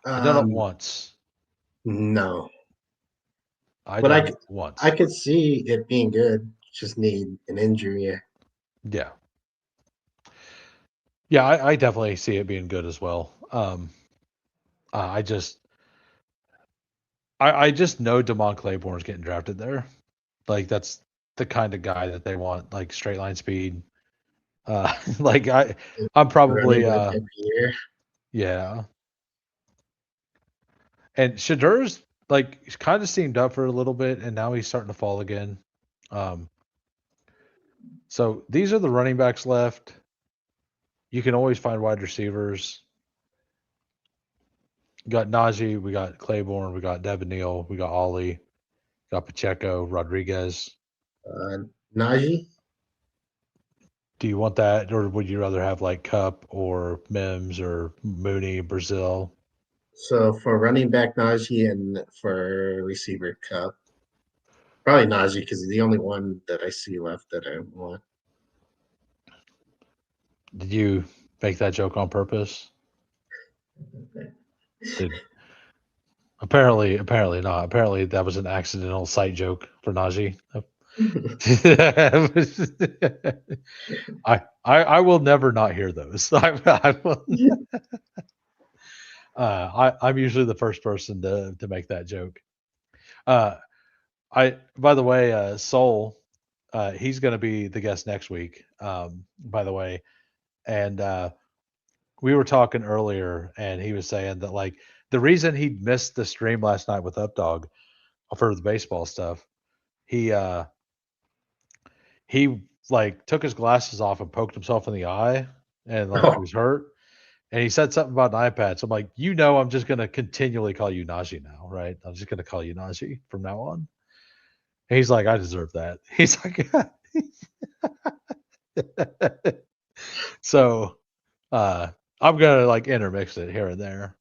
I done it once. No, I but done it I once. could see it being good. Just need an injury. Yeah. Yeah, I definitely see it being good as well. I just I just know Damon Claiborne's getting drafted there. Like that's the kind of guy that they want, like straight line speed. Like I'm Running probably back every year. yeah. And Shadur's like he's kind of seemed up for a little bit, and now he's starting to fall again. Um, so these are the running backs left. You can always find wide receivers. We got Najee, we got Claiborne, we got Devin Neal, we got Ollie, got Pacheco, Rodriguez. Uh, Najee. Do you want that, or would you rather have like Cup or Mims or Mooney, Brazil? So for running back Najee and for receiver Cup, probably Najee because he's the only one that I see left that I want. Did you make that joke on purpose? Did apparently not. Apparently that was an accidental sight joke for Najee. I will never not hear those. I will. I'm usually the first person to make that joke. Uh, I by the way, Soul, he's going to be the guest next week. By the way, and we were talking earlier, and he was saying that like the reason he missed the stream last night with Updog for the baseball stuff, he he like took his glasses off and poked himself in the eye, and like he Oh, was hurt. And he said something about an iPad. So I'm like, I'm just gonna continually call you Najee now, right? I'm just gonna call you Najee from now on. And he's like, I deserve that. He's like, so I'm gonna like intermix it here and there.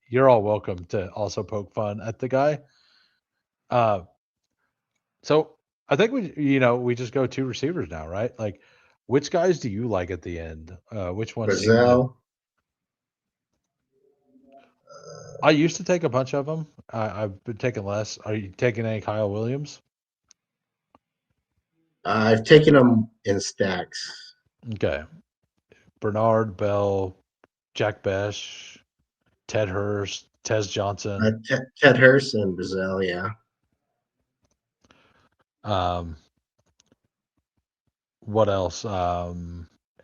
You're all welcome to also poke fun at the guy. Uh, so I think we just go 2 receivers now, right? Like, which guys do you like at the end? Which ones seem to? Brazil. I used to take a bunch of them. I've been taking less. Are you taking any Kyle Williams? I've taken them in stacks. Okay. Bernard, Bell, Jack Besh, Ted Hurst, Tez Johnson. Ted Hurst and Brazil, yeah. Um, what else?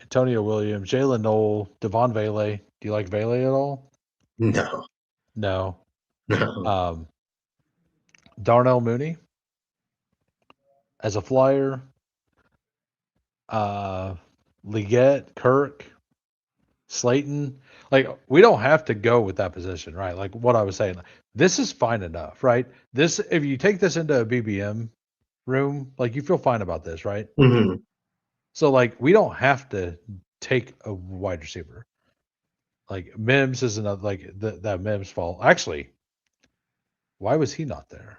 Antonio Williams, Jalen Knoll, Devon Vele. Do you like Vele at all? No, No. no. Darnell Mooney as a flyer. Leggett, Kirk, Slayton. Like, we don't have to go with that position, right? Like what I was saying. This is fine enough, right? This, if you take this into a BBM room, like you feel fine about this, right? Mhm. So like we don't have to take a wide receiver. Like Mims is another, like that Mims fault. Actually, why was he not there?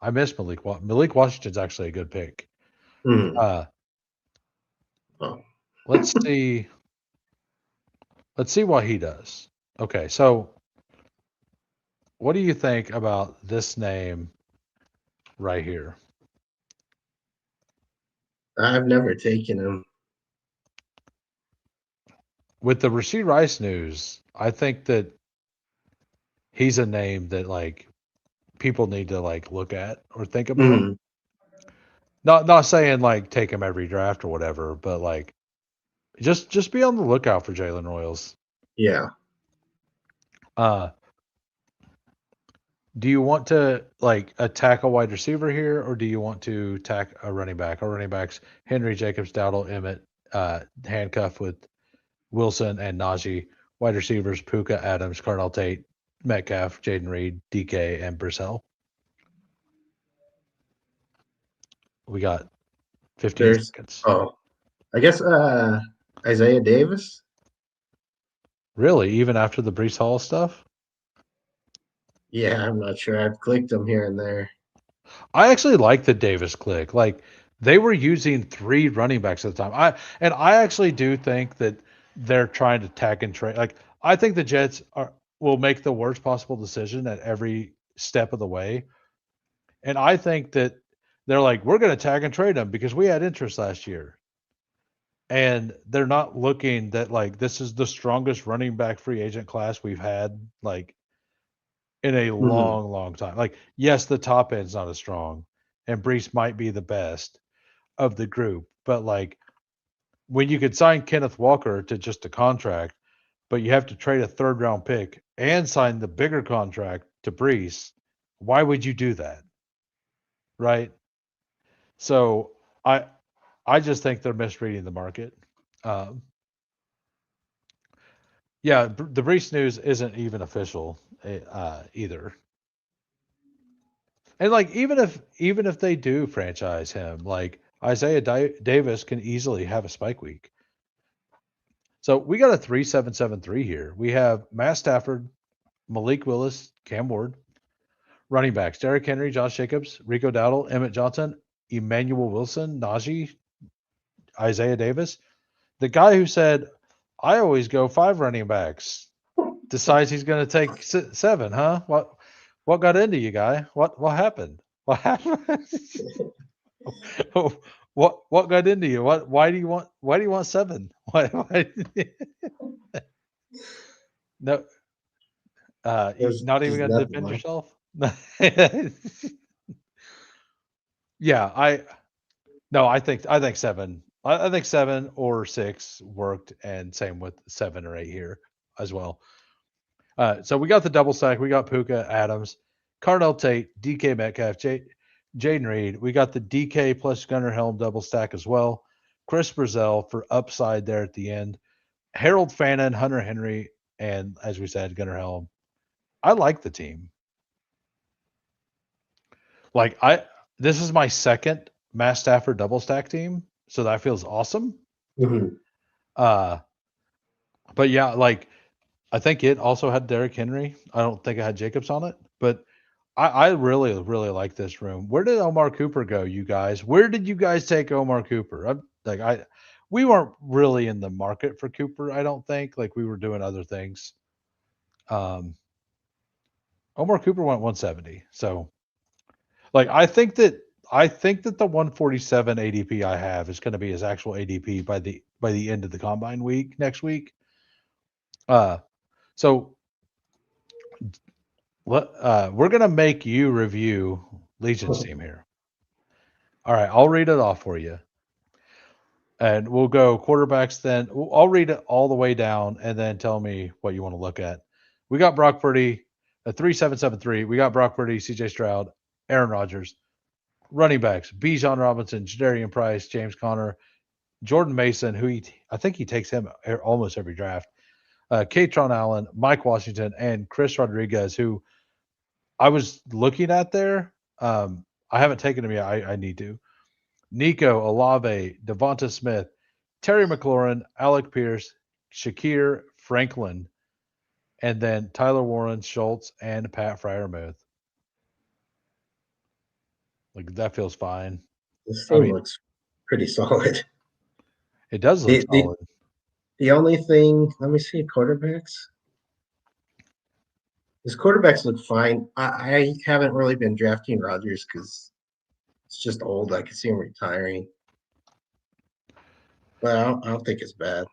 I miss Malik. Malik Washington's actually a good pick. Mhm. Uh, Oh. let's see. Let's see what he does. Okay, so what do you think about this name right here? I've never taken him. With the Rasheed Rice news, I think that he's a name that like people need to like look at or think about. Mhm. Not saying like take him every draft or whatever, but like just be on the lookout for Jalen Royals. Yeah. Uh, do you want to like attack a wide receiver here, or do you want to attack a running back? Our running backs: Henry, Jacobs, Dowdle, Emmett, handcuff with Wilson and Najee. Wide receivers: Puka, Adams, Cardinal Tate, Metcalf, Jaden Reed, DK, and Brissell. We got 15 There's seconds. I guess Isaiah Davis. Really, even after the Brees Hall stuff? Yeah, I'm not sure. I've clicked him here and there. I actually like the Davis click. Like they were using 3 running backs at the time. I actually do think that they're trying to tag and trade. Like I think the Jets will make the worst possible decision at every step of the way. And I think that they're like, we're going to tag and trade them because we had interest last year. And they're not looking that like this is the strongest running back free agent class we've had like in a Mhm. long, long time. Like, yes, the top end's not as strong, and Brees might be the best of the group, but like when you could sign Kenneth Walker to just a contract, but you have to trade a 3rd round pick and sign the bigger contract to Brees, why would you do that? Right? So I just think they're misreading the market. Um, yeah, the Brees news isn't even official either. And like even if they do franchise him, like Isaiah Davis can easily have a spike week. So we got a 3-7-7-3 here. We have Matt Stafford, Malik Willis, Cam Ward, running backs: Derrick Henry, Josh Jacobs, Rico Dowdle, Emmett Johnson, Emmanuel Wilson, Najee, Isaiah Davis. The guy who said, "I always go 5 running backs," decides he's going to take 7. Huh? What got into you, guy? What happened? What happened? What got into you? Why do you want 7? Why no you There's not even just gonna nothing defend left. yourself? Yeah, I think 7. I think 7 or 6 worked, and same with 7 or 8 here as well. So we got the double stack. We got Puka, Adams, Cardell Tate, DK Metcalf, Jaden Reed. We got the DK plus Gunnar Helm double stack as well. Chris Brazell for upside there at the end. Harold Fannin, Hunter Henry, and as we said, Gunnar Helm. I like the team. Like this is my second Matt Stafford double stack team, so that feels awesome. Mhm. Uh, but yeah, like I think it also had Derrick Henry. I don't think I had Jacobs on it, but I really, really like this room. Where did Omar Cooper go, you guys? Where did you guys take Omar Cooper? We weren't really in the market for Cooper. I don't think like we were doing other things. Um, Omar Cooper went 170. So like I think that the 147 ADP I have is going to be his actual ADP by the end of the combine week next week. So we're going to make you review Legion's team here. All right, I'll read it off for you. And we'll go quarterbacks then. I'll read it all the way down and then tell me what you want to look at. We got Brock Purdy, a 3773. We got Brock Purdy, CJ Stroud, Aaron Rodgers. Running backs, Bijan Robinson, Jadarian Price, James Conner, Jordan Mason, I think he takes him almost every draft. Katron Allen, Mike Washington, and Chris Rodriguez, who I was looking at there. I haven't taken him yet. I need to. Nico, Olave, Devonta Smith, Terry McLaurin, Alec Pierce, Shakir Franklin, and then Tyler Warren, Schultz, and Pat Fryermuth. Like that feels fine. This I team mean, looks pretty solid. it does look The, the, solid. the only thing, let me see, quarterbacks. His quarterbacks look fine. I haven't really been drafting Rodgers because it's just old. I could see him retiring. But I don't think it's bad.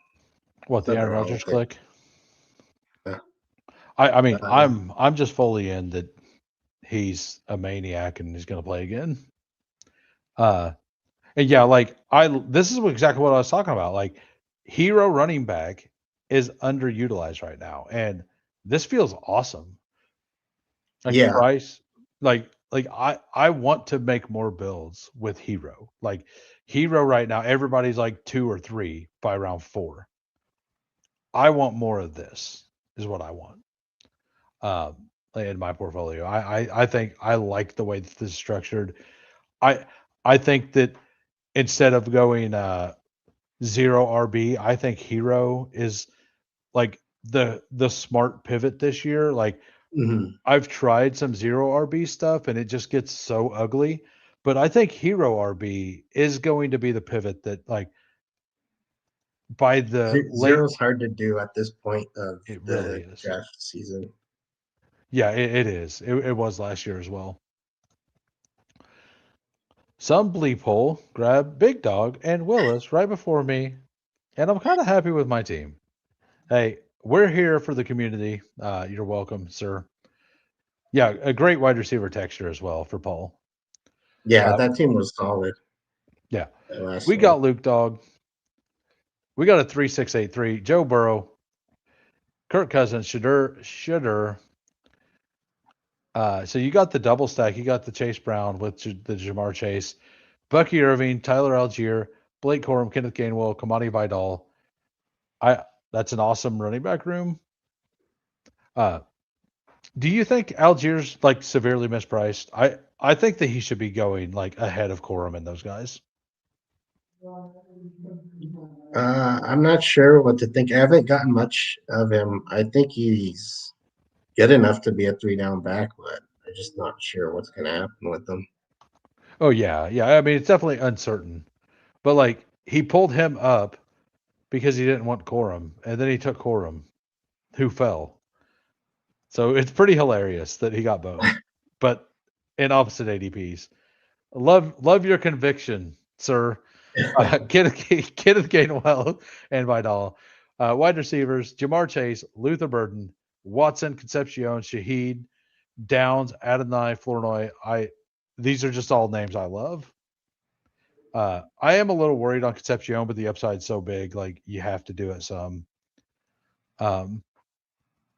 What, the Nothing Aaron wrong Rodgers with it. click? Yeah. I mean, Uh, I'm just fully in that he's a maniac and he's going to play again. And yeah, like this is exactly what I was talking about. Like, hero running back is underutilized right now, and this feels awesome. Like Yeah. Price, I want to make more builds with hero. Like hero right now, everybody's like 2 or 3 by round 4. I want more of this. Is what I want. In my portfolio, I think I like the way that this is structured. I think that instead of going 0 RB, I think hero is like the smart pivot this year. Like Mhm. I've tried some 0 RB stuff and it just gets so ugly. But I think hero RB is going to be the pivot that like by the late Zero's hard to do at this point of it really the is. draft season. Yeah, it is. It was last year as well. Some bleep hole grabbed Big Dog and Willis right before me, and I'm kind of happy with my team. Hey, we're here for the community. You're welcome, sir. Yeah, a great wide receiver texture as well for Paul. Yeah, that team was solid. Yeah, That last we one. got Luke Dog. We got a 3683. Joe Burrow, Kirk Cousins, Shudder. So you got the double stack. You got the Chase Brown with the Jamar Chase, Bucky Irving, Tyler Algier, Blake Corum, Kenneth Gainwell, Kamani Vidal. That's an awesome running back room. Do you think Algier's like severely mispriced? I think that he should be going like ahead of Corum and those guys. I'm not sure what to think. I haven't gotten much of him. I think he's good enough to be a 3-down back, but I'm just not sure what's going to happen with him. Oh yeah. I mean, it's definitely uncertain, but like he pulled him up because he didn't want Corum, and then he took Corum, who fell. So it's pretty hilarious that he got both, but in opposite ADPs. Love your conviction, sir. Kenneth Gainwell and Vidal. Wide receivers, Jamar Chase, Luther Burden, Watson, Concepcion, Shaheed, Downs, Adonai, Flournoy. These are just all names I love. I am a little worried on Concepcion, but the upside's so big, like you have to do it some.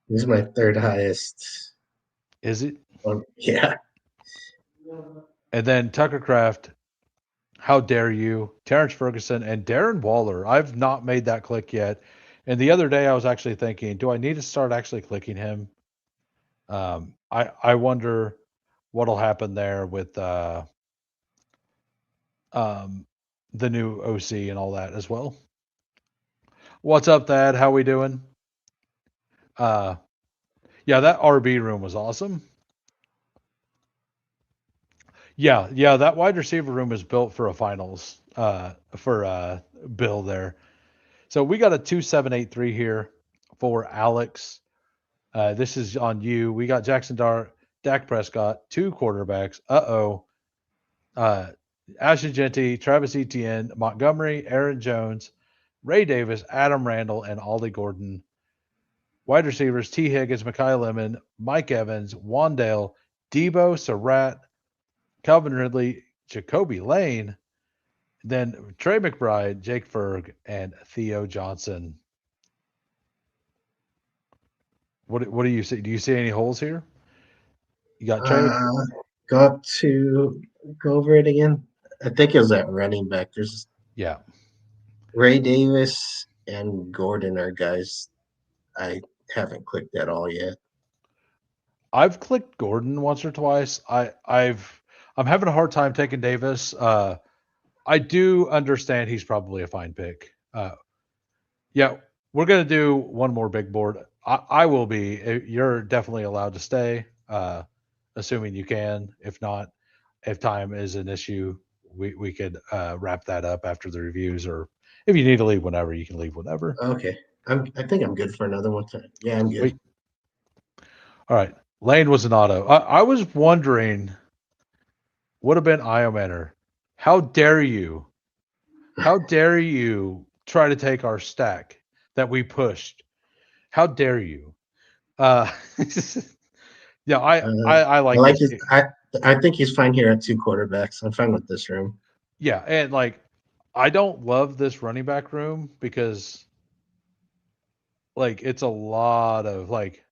He's my third highest. Is it? Yeah. And then Tucker Craft, how dare you, Terrence Ferguson, and Darren Waller. I've not made that click yet. And the other day I was actually thinking, do I need to start actually clicking him? I wonder what'll happen there with the new OC and all that as well. What's up, Thad? How we doing? Yeah, that RB room was awesome. Yeah, that wide receiver room is built for a finals for Bill there. So we got a 2783 here for Alex. This is on you. We got Jackson Dart, Dak Prescott, 2 quarterbacks. Ashton Genty, Travis Etienne, Montgomery, Aaron Jones, Ray Davis, Adam Randall, and Ollie Gordon. Wide receivers, T. Higgins, Mekhi Lemon, Mike Evans, Wandale, Debo, Surratt, Calvin Ridley, Jacoby Lane, Then Trey McBride, Jake Ferg, and Theo Johnson. What do you see? Do you see any holes here? You got Trey. Go over it again. I think it was that running back. There's Yeah. Ray Davis and Gordon are guys I haven't clicked at all yet. I've clicked Gordon once or twice. I'm having a hard time taking Davis. I do understand he's probably a fine pick. Yeah, we're gonna do one more big board. I will be. You're definitely allowed to stay, assuming you can. If not, if time is an issue, we could wrap that up after the reviews, or if you need to leave whenever, you can leave whenever. Okay. I think I'm good for another one. Yeah, I'm good. Sweet. All right. Lane was an auto. I was wondering, would have been Iomanor. How dare you? How dare you try to take our stack that we pushed? How dare you? Yeah, I like this. his. I think he's fine here at 2 quarterbacks. I'm fine with this room. Yeah, and like I don't love this running back room because like it's a lot of like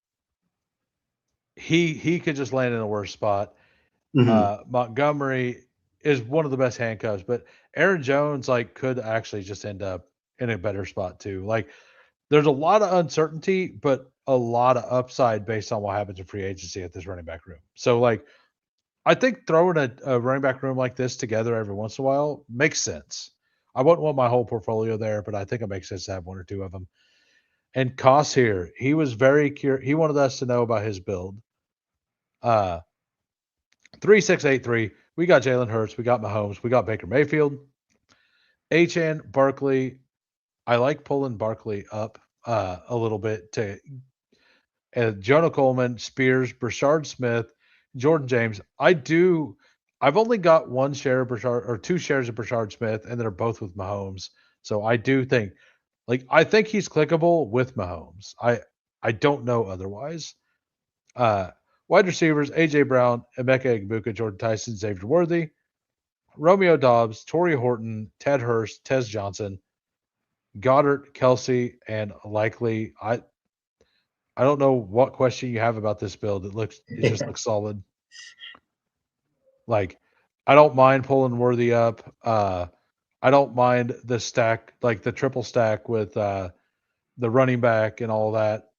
he could just land in a worse spot. Montgomery is one of the best handcuffs, but Aaron Jones like could actually just end up in a better spot too. Like there's a lot of uncertainty, but a lot of upside based on what happens in free agency at this running back room. So like I think throwing a running back room like this together every once in a while makes sense. I wouldn't want my whole portfolio there, but I think it makes sense to have one or two of them. And Koss here, he was very curious. He wanted us to know about his build. 3683. We got Jalen Hurts. We got Mahomes. We got Baker Mayfield. Achan Barkley. I like pulling Barkley up a little bit to Jonah Coleman, Spears, Brashard Smith, Jordan James. I've only got one share of Brashard or 2 shares of Brashard Smith, and they're both with Mahomes. So I do think, I think he's clickable with Mahomes. I don't know otherwise. Wide receivers: AJ Brown, Emeka Egbuka, Jordan Tyson, Xavier Worthy, Romeo Dobbs, Torrey Horton, Ted Hurst, Tez Johnson, Goddard, Kelsey, and likely I don't know what question you have about this build. It just looks solid. Like, I don't mind pulling Worthy up. I don't mind the stack, like the triple stack with the running back and all that.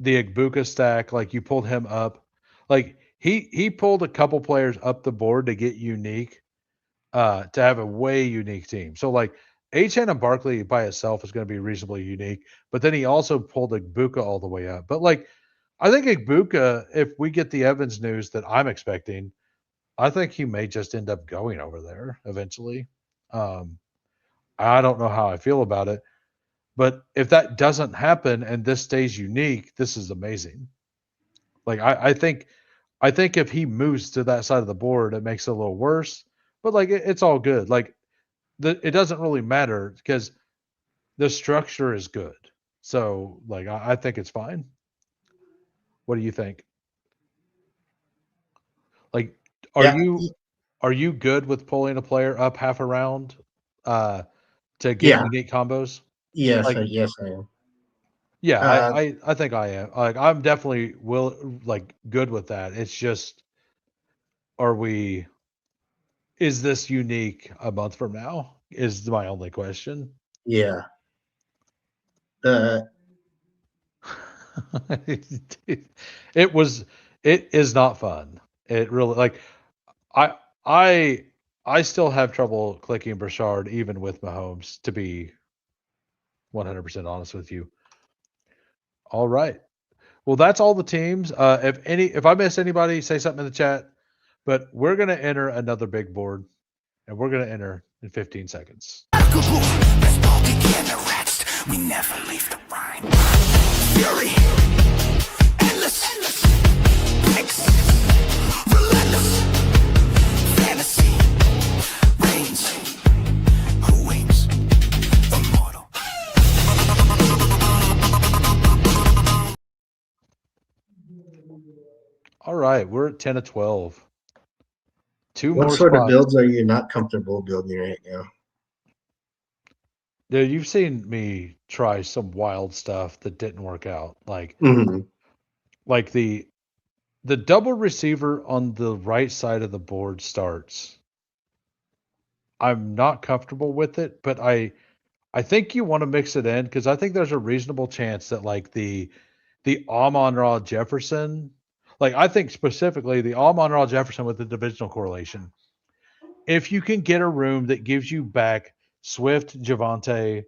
The Egbuka stack, like you pulled him up. Like he pulled a couple players up the board to get unique, to have a way unique team. So like HN and Barkley by itself is going to be reasonably unique, but then he also pulled Egbuka all the way up. But like, I think Egbuka, if we get the Evans news that I'm expecting, I think he may just end up going over there eventually. I don't know how I feel about it, but if that doesn't happen and this stays unique, this is amazing. Like I think if he moves to that side of the board, it makes it a little worse. But like it's all good. Like it doesn't really matter because the structure is good. So like I think it's fine. What do you think? Like are you good with pulling a player up half a round to get unique combos? Yes, Like yes, I am. yeah, I think I am. Like I'm definitely good with that. It's just is this unique a month from now? Is my only question. Yeah. It is not fun. It really like I still have trouble clicking Brashard even with Mahomes, to be 100% honest with you. All right. Well, that's all the teams. If I miss anybody, say something in the chat. But we're gonna enter another big board, and we're gonna enter in 15 seconds. Bestball began to rest. We never leave the rhyme. Fury, endless, relentless, fantasy, reigns. Who wins? Immortal. All right, we're at 10 of 12. 2 What more sort of spots. builds are you not comfortable building right now? Dude, you've seen me try some wild stuff that didn't work out. Hmm. Like the double receiver on the right side of the board starts. I'm not comfortable with it, but I think you want to mix it in because I think there's a reasonable chance that like the Amon-Ra Jefferson, like I think specifically the Amon-Ra Jefferson with the divisional correlation. If you can get a room that gives you back Swift, Javante,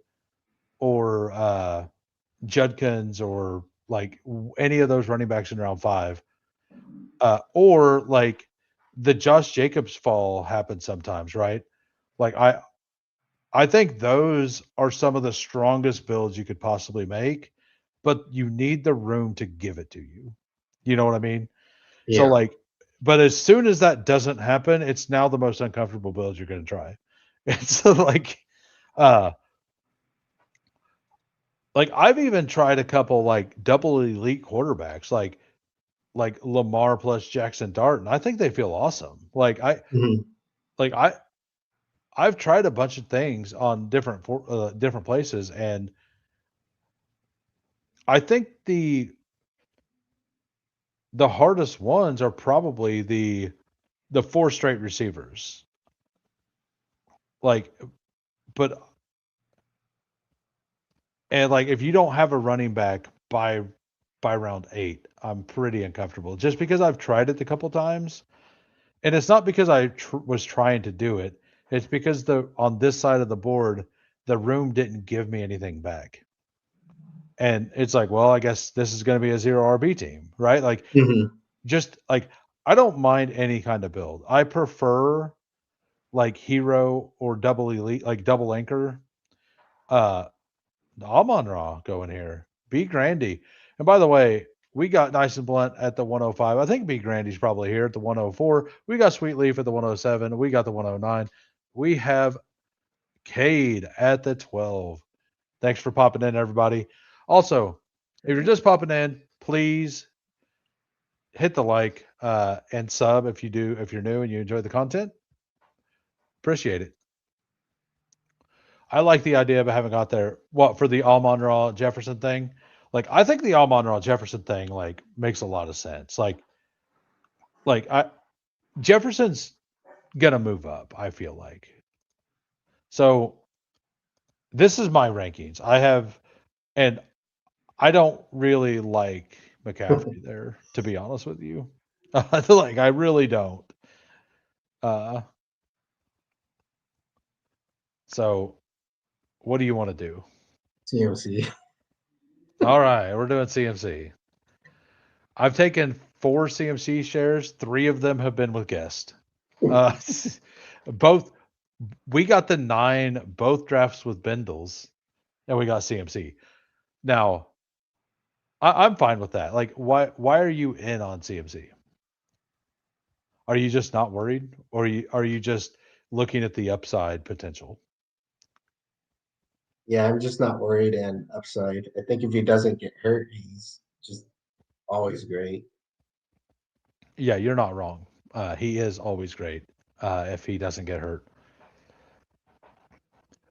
or Judkins, or like any of those running backs in round 5, or like the Josh Jacobs fall happens sometimes, right? Like I think those are some of the strongest builds you could possibly make, but you need the room to give it to you. You know what I mean? So Yeah. like, but as soon as that doesn't happen, it's now the most uncomfortable build you're going to try. It's uh, like I've even tried a couple like double elite quarterbacks, like Lamar plus Jackson Dart, and I think they feel awesome. Hmm. Like I've tried a bunch of things on different places, and I think the hardest ones are probably the 4 straight receivers. Like, but and like if you don't have a running back by round 8, I'm pretty uncomfortable just because I've tried it a couple times, and it's not because I was trying to do it. It's because the on this side of the board, the room didn't give me anything back. And it's like, well, I guess this is going to be a 0 RB team, right? Like Hmm. just like I don't mind any kind of build. I prefer like hero or double elite, like double anchor. Uh Amon Ra going here. B Grandy. And by the way, we got nice and blunt at the 105. I think B Grandy's probably here at the 104. We got Sweet Leaf at the 107. We got the 109. We have Cade at the 12. Thanks for popping in, everybody. Also, if you're just popping in, please hit the like and sub if you're new and you enjoy the content. Appreciate it. I like the idea of having got there. What for the Amon-Ra Jefferson thing? Like I think the Amon-Ra Jefferson thing like makes a lot of sense. Like I Jefferson's gonna move up, I feel like. So this is my rankings. And I don't really like McCaffrey there, to be honest with you. Like I really don't. Uh so what do you want to do? CMC. All right, we're doing CMC. I've taken 4 CMC shares. 3 of them have been with guest. Uh, both we got the 9 both drafts with Bendels, and we got CMC. Now I'm fine with that. Like, why are you in on CMC? Are you just not worried, or are you just looking at the upside potential? Yeah, I'm just not worried and upside. I think if he doesn't get hurt, he's just always great. Yeah, you're not wrong. He is always great if he doesn't get hurt.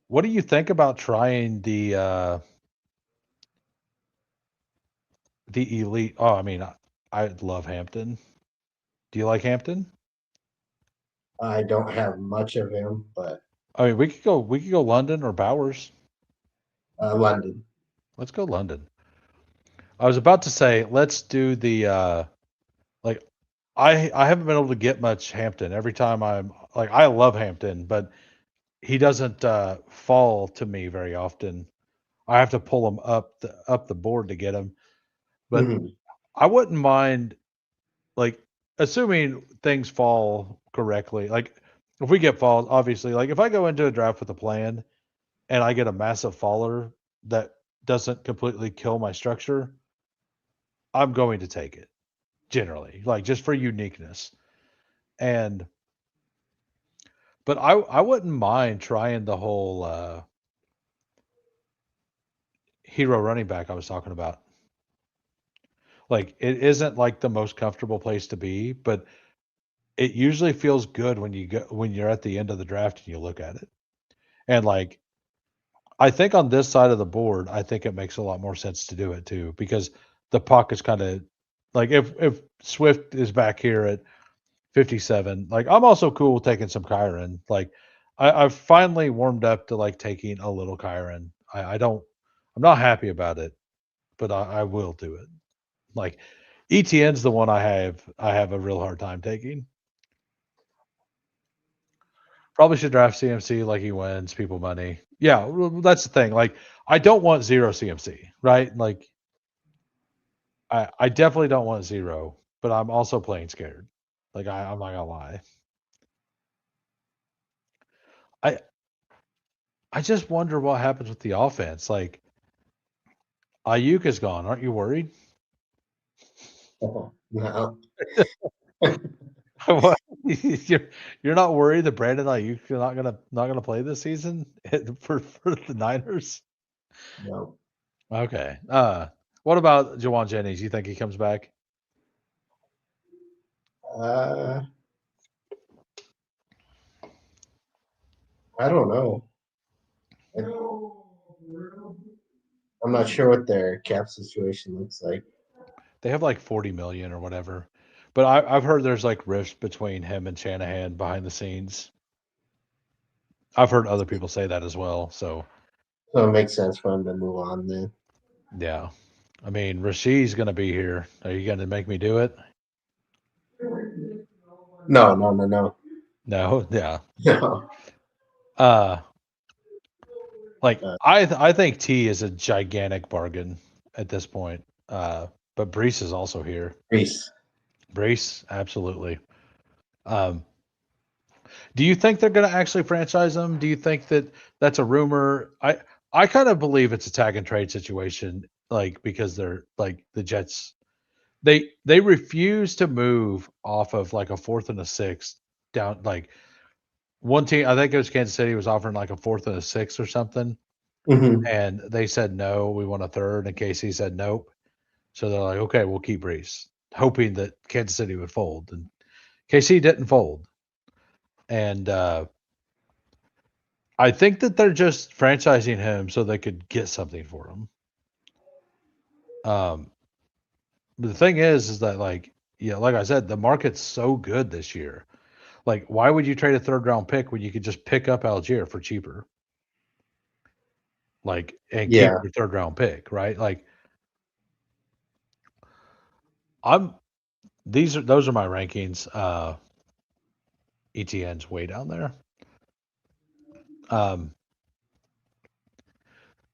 What do you think about trying the elite? Oh, I mean, I love Hampton. Do you like Hampton? I don't have much of him, but I mean, we could go London or Bowers. London. Let's go London. I was about to say let's do the like I haven't been able to get much Hampton. Every time I'm like I love Hampton, but he doesn't fall to me very often. I have to pull him up the board to get him. But Hmm. I wouldn't mind like assuming things fall correctly. Like if we get falls, obviously, like if I go into a draft with a plan and I get a massive faller that doesn't completely kill my structure, I'm going to take it generally, like just for uniqueness. And but I wouldn't mind trying the whole hero running back I was talking about. Like it isn't like the most comfortable place to be, but it usually feels good when you're at the end of the draft and you look at it. And like I think on this side of the board, I think it makes a lot more sense to do it too, because the puck is kind of like if Swift is back here at 57, like I'm also cool with taking some Kyron. Like I've finally warmed up to like taking a little Kyron. I'm not happy about it, but I will do it. Like ETN's the one I have a real hard time taking. Probably should draft CMC like he wins people money. Yeah, well, that's the thing. Like I don't want zero CMC, right? Like I definitely don't want zero, but I'm also playing scared. Like I'm not gonna lie. I I just wonder what happens with the offense. Like Ayuk is gone. Aren't you worried? Oh, no. What? You're not worried that Brandon Ayuk is not gonna play this season for the Niners? No. Okay. What about Jawan Jennings? You think he comes back? Uh, I don't know. I'm not sure what their cap situation looks like. They have like 40 million or whatever. But I've heard there's like rifts between him and Shanahan behind the scenes. I've heard other people say that as well. So So it makes sense for him to move on then. yeah. I mean, Rasheed's gonna be here. Are you gonna make me do it? No, no, no, no. No, yeah. No. Uh like Uh, I think T is a gigantic bargain at this point. But Brees is also here. Reese. Brees, absolutely. Um Do you think they're going to actually franchise him? Do you think that that's a rumor? I kind of believe it's a tag and trade situation, like because they're like the Jets. They refuse to move off of like a fourth and a sixth down. Like one team, I think it was Kansas City, was offering like a fourth and a sixth or something, Mm-hmm. and they said no, we want a third, and KC said nope. So they're like, okay, we'll keep Brees, hoping that Kansas City would fold, and KC didn't fold, and I think that they're just franchising him so they could get something for him. But the thing is that like, yeah, like I said, the market's so good this year. Like, why would you trade a third round pick when you could just pick up Algier for cheaper? Like, and keep Yeah. your third round pick, right? Like, I'm those are my rankings. ETN's way down there.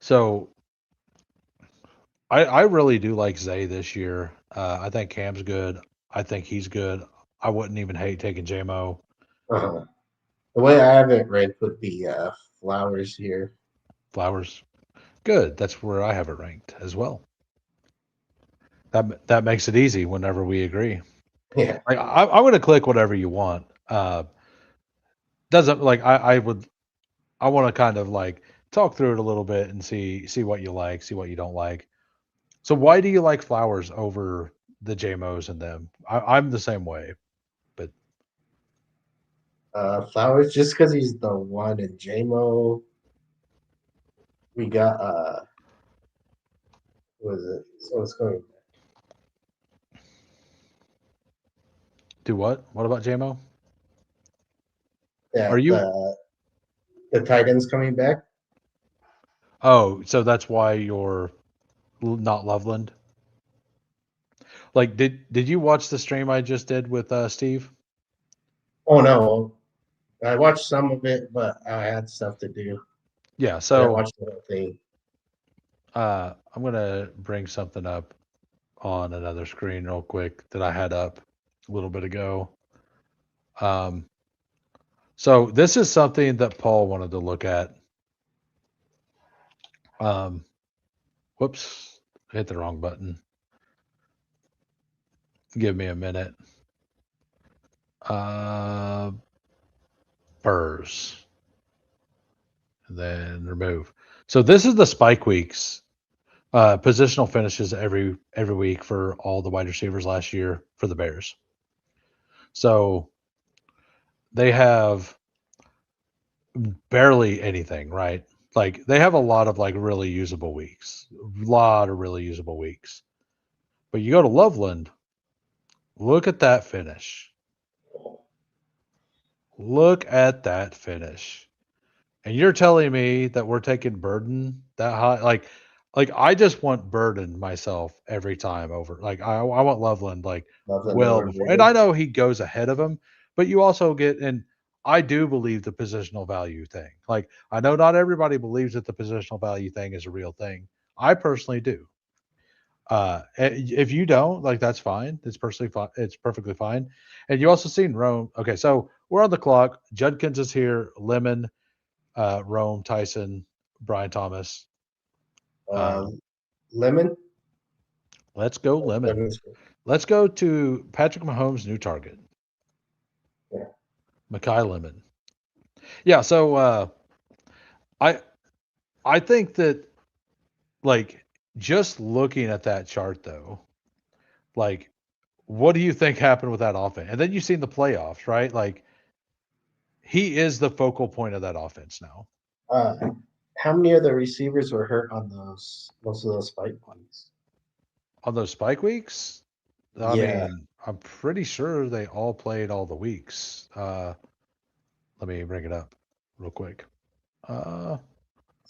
So I really do like Zay this year. I think Cam's good. I think he's good. I wouldn't even hate taking JMO. Uh-huh. The way I have it ranked would be Flowers here. Flowers. Good. That's where I have it ranked as well. That makes it easy whenever we agree. Yeah. Like I'm going to click whatever you want. Doesn't like I want to kind of like talk through it a little bit and see what you like, see what you don't like. So why do you like Flowers over the JMOs and them? I'm the same way, but Flowers, just because he's the one in JMO. We got what was it? So it's going do what? What about JMO? that Are you? the Titans coming back. Oh, so that's why you're not Loveland. Like, did you watch the stream I just did with Steve? Oh no. I watched some of it, but I had stuff to do. Yeah. I So watched the whole thing. I'm gonna bring something up on another screen real quick that I had up a little bit ago. So this is something that Paul wanted to look at. Whoops, I hit the wrong button. Give me a minute. Burrs. And then remove. So this is the spike weeks. Positional finishes every week for all the wide receivers last year for the Bears. So they have barely anything, right? Like they have a lot of like really usable weeks, a lot of really usable weeks. But you go to Loveland, look at that finish. Look at that finish. And you're telling me that we're taking Burden that high? Like I just want Burden myself every time over. Like I want Loveland like Loveland well over before. And Braden. I know he goes ahead of him, but you also get and I do believe the positional value thing. Like I know not everybody believes that the positional value thing is a real thing. I personally do. If you don't, like that's fine. It's personally fine. It's perfectly fine. And you also seen Rome. Okay, so we're on the clock. Judkins is here. Lemon, Rome, Tyson, Brian Thomas. Um, Lemon. let's go Lemon. Lemon's good. Let's go to Patrick Mahomes' new target, Yeah. Makai Lemon. Yeah, so I I think that like just looking at that chart though, like what do you think happened with that offense? And then you've seen the playoffs, right? Like he is the focal point of that offense now. Uh, how many of the receivers were hurt on those most of those spike ones? On those spike weeks, I Yeah, mean, I'm pretty sure they all played all the weeks. Let me bring it up real quick. Uh,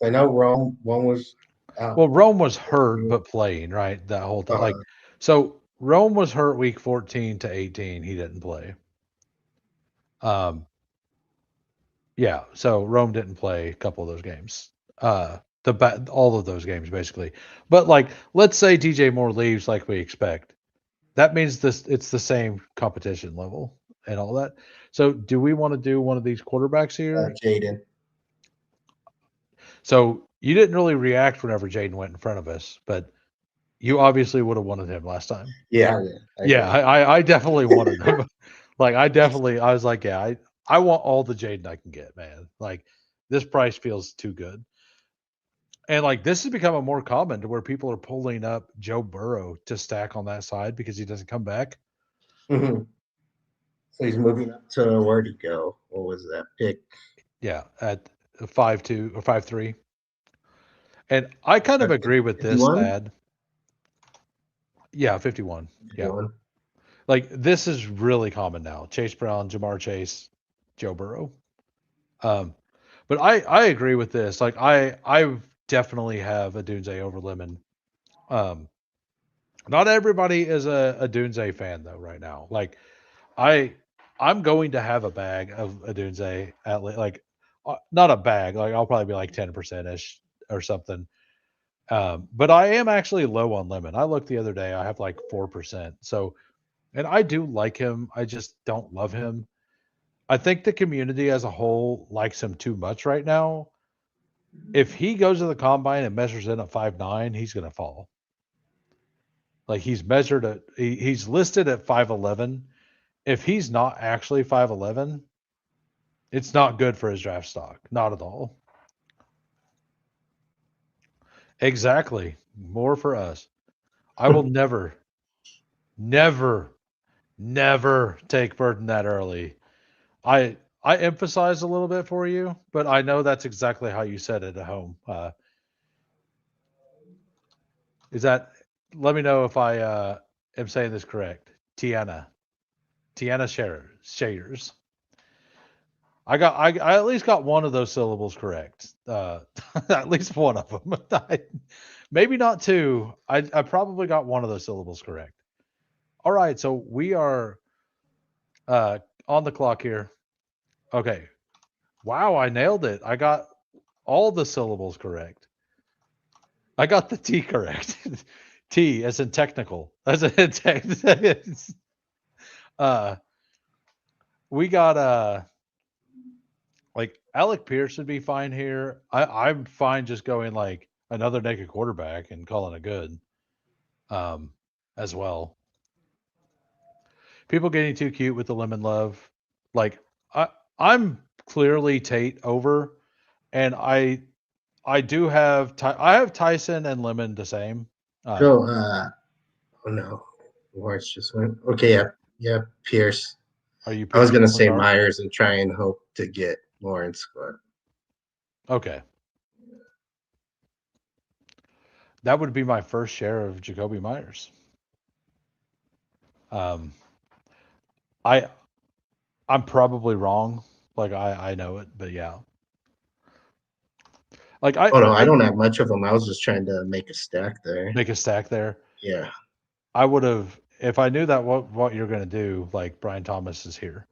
I know Rome one was out. well, Rome was hurt but playing, right? That whole time. Like, Uh, so Rome was hurt week 14 to 18. He didn't play. Um, yeah, so Rome didn't play a couple of those games. All of those games basically. But like, let's say DJ Moore leaves like we expect. That means it's the same competition level and all that. So do we want to do one of these quarterbacks here? Jaden. So you didn't really react whenever Jaden went in front of us, but you obviously would have wanted him last time. Yeah, Yeah, I definitely wanted him. Like I was like, yeah, I want all the Jaden I can get, man. Like this price feels too good. And like this has become a more common to where people are pulling up Joe Burrow to stack on that side because he doesn't come back. Mhm. So he's moving up to where'd he go? What was that pick? Yeah, at 5-2 or 5-3. And I kind of agree with this, 51? Thad. Yeah, 51. Yeah. 51. Like this is really common now. Chase Brown, Jamar Chase, Joe Burrow. Um, but I agree with this. Like I definitely have a Dunze over Lemon. Um, not everybody is a Dunze fan though right now. Like I I'm going to have a bag of a Dunze like not a bag. Like I'll probably be like 10% ish or something. But I am actually low on Lemon. I looked the other day. I have like 4%. So, and I do like him. I just don't love him. I think the community as a whole likes him too much right now. If he goes to the combine and measures in at 5'9", he's going to fall. Like he's listed at 5'11". If he's not actually 5'11", it's not good for his draft stock. Not at all. Exactly. More for us. I will never, never, never take Burton that early. I emphasize a little bit for you, but I know that's exactly how you said it at home. Is that? Let me know if I am saying this correct. Tiana Shayers. I at least got one of those syllables correct. At least one of them. Maybe not two. I probably got one of those syllables correct. All right, so we are on the clock here. Okay. Wow, I nailed it. I got all the syllables correct. I got the T correct. T as in technical. As in we got like Alec Pierce would be fine here. I'm fine just going like another naked quarterback and calling it good. As well. People getting too cute with the lemon love. Like I'm clearly Tate over, and I do have I have Tyson and Lemon the same. So, oh no, Lawrence just went. Okay, yeah, Pierce. Are you I was picking gonna say Lazard? Myers and try and hope to get Lawrence, but Okay. That would be my first share of Jacoby Myers. Um, I'm probably wrong. Like I know it, but yeah. Like oh no, I don't have much of them. I was just trying to make a stack there. make a stack there. Yeah. I would have if I knew that what you're gonna do. Like Brian Thomas is here,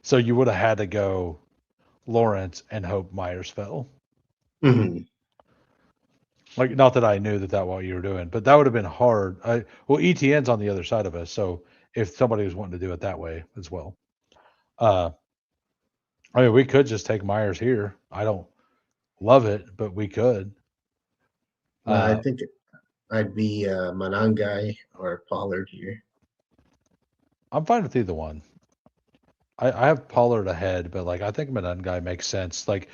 so you would have had to go Lawrence and hope Myers fell. Hmm. Like not that I knew that what you were doing, but that would have been hard. Well, ETN's on the other side of us, so if somebody was wanting to do it that way as well, uh, I mean, we could just take Myers here. I don't love it, but we could. I think I'd be Manangai or Pollard here. I'm fine with either one. I have Pollard ahead, but like I think Manon guy makes sense. Like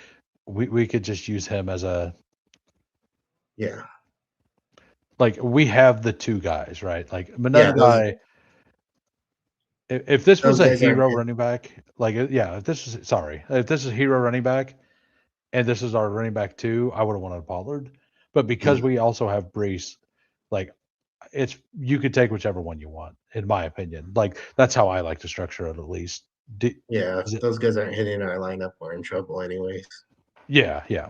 we could just use him as a Yeah. like we have the two guys, right? Like Yeah, Manon guy. If this was those a guys aren't hero running back, like yeah, if this is a hero running back, and this is our running back too, I would have wanted Pollard. But because we also have Brees, like it's you could take whichever one you want, in my opinion. Like that's how I like to structure it, at least. yeah, if Is it, those guys aren't hitting our lineup, we're in trouble anyways. yeah.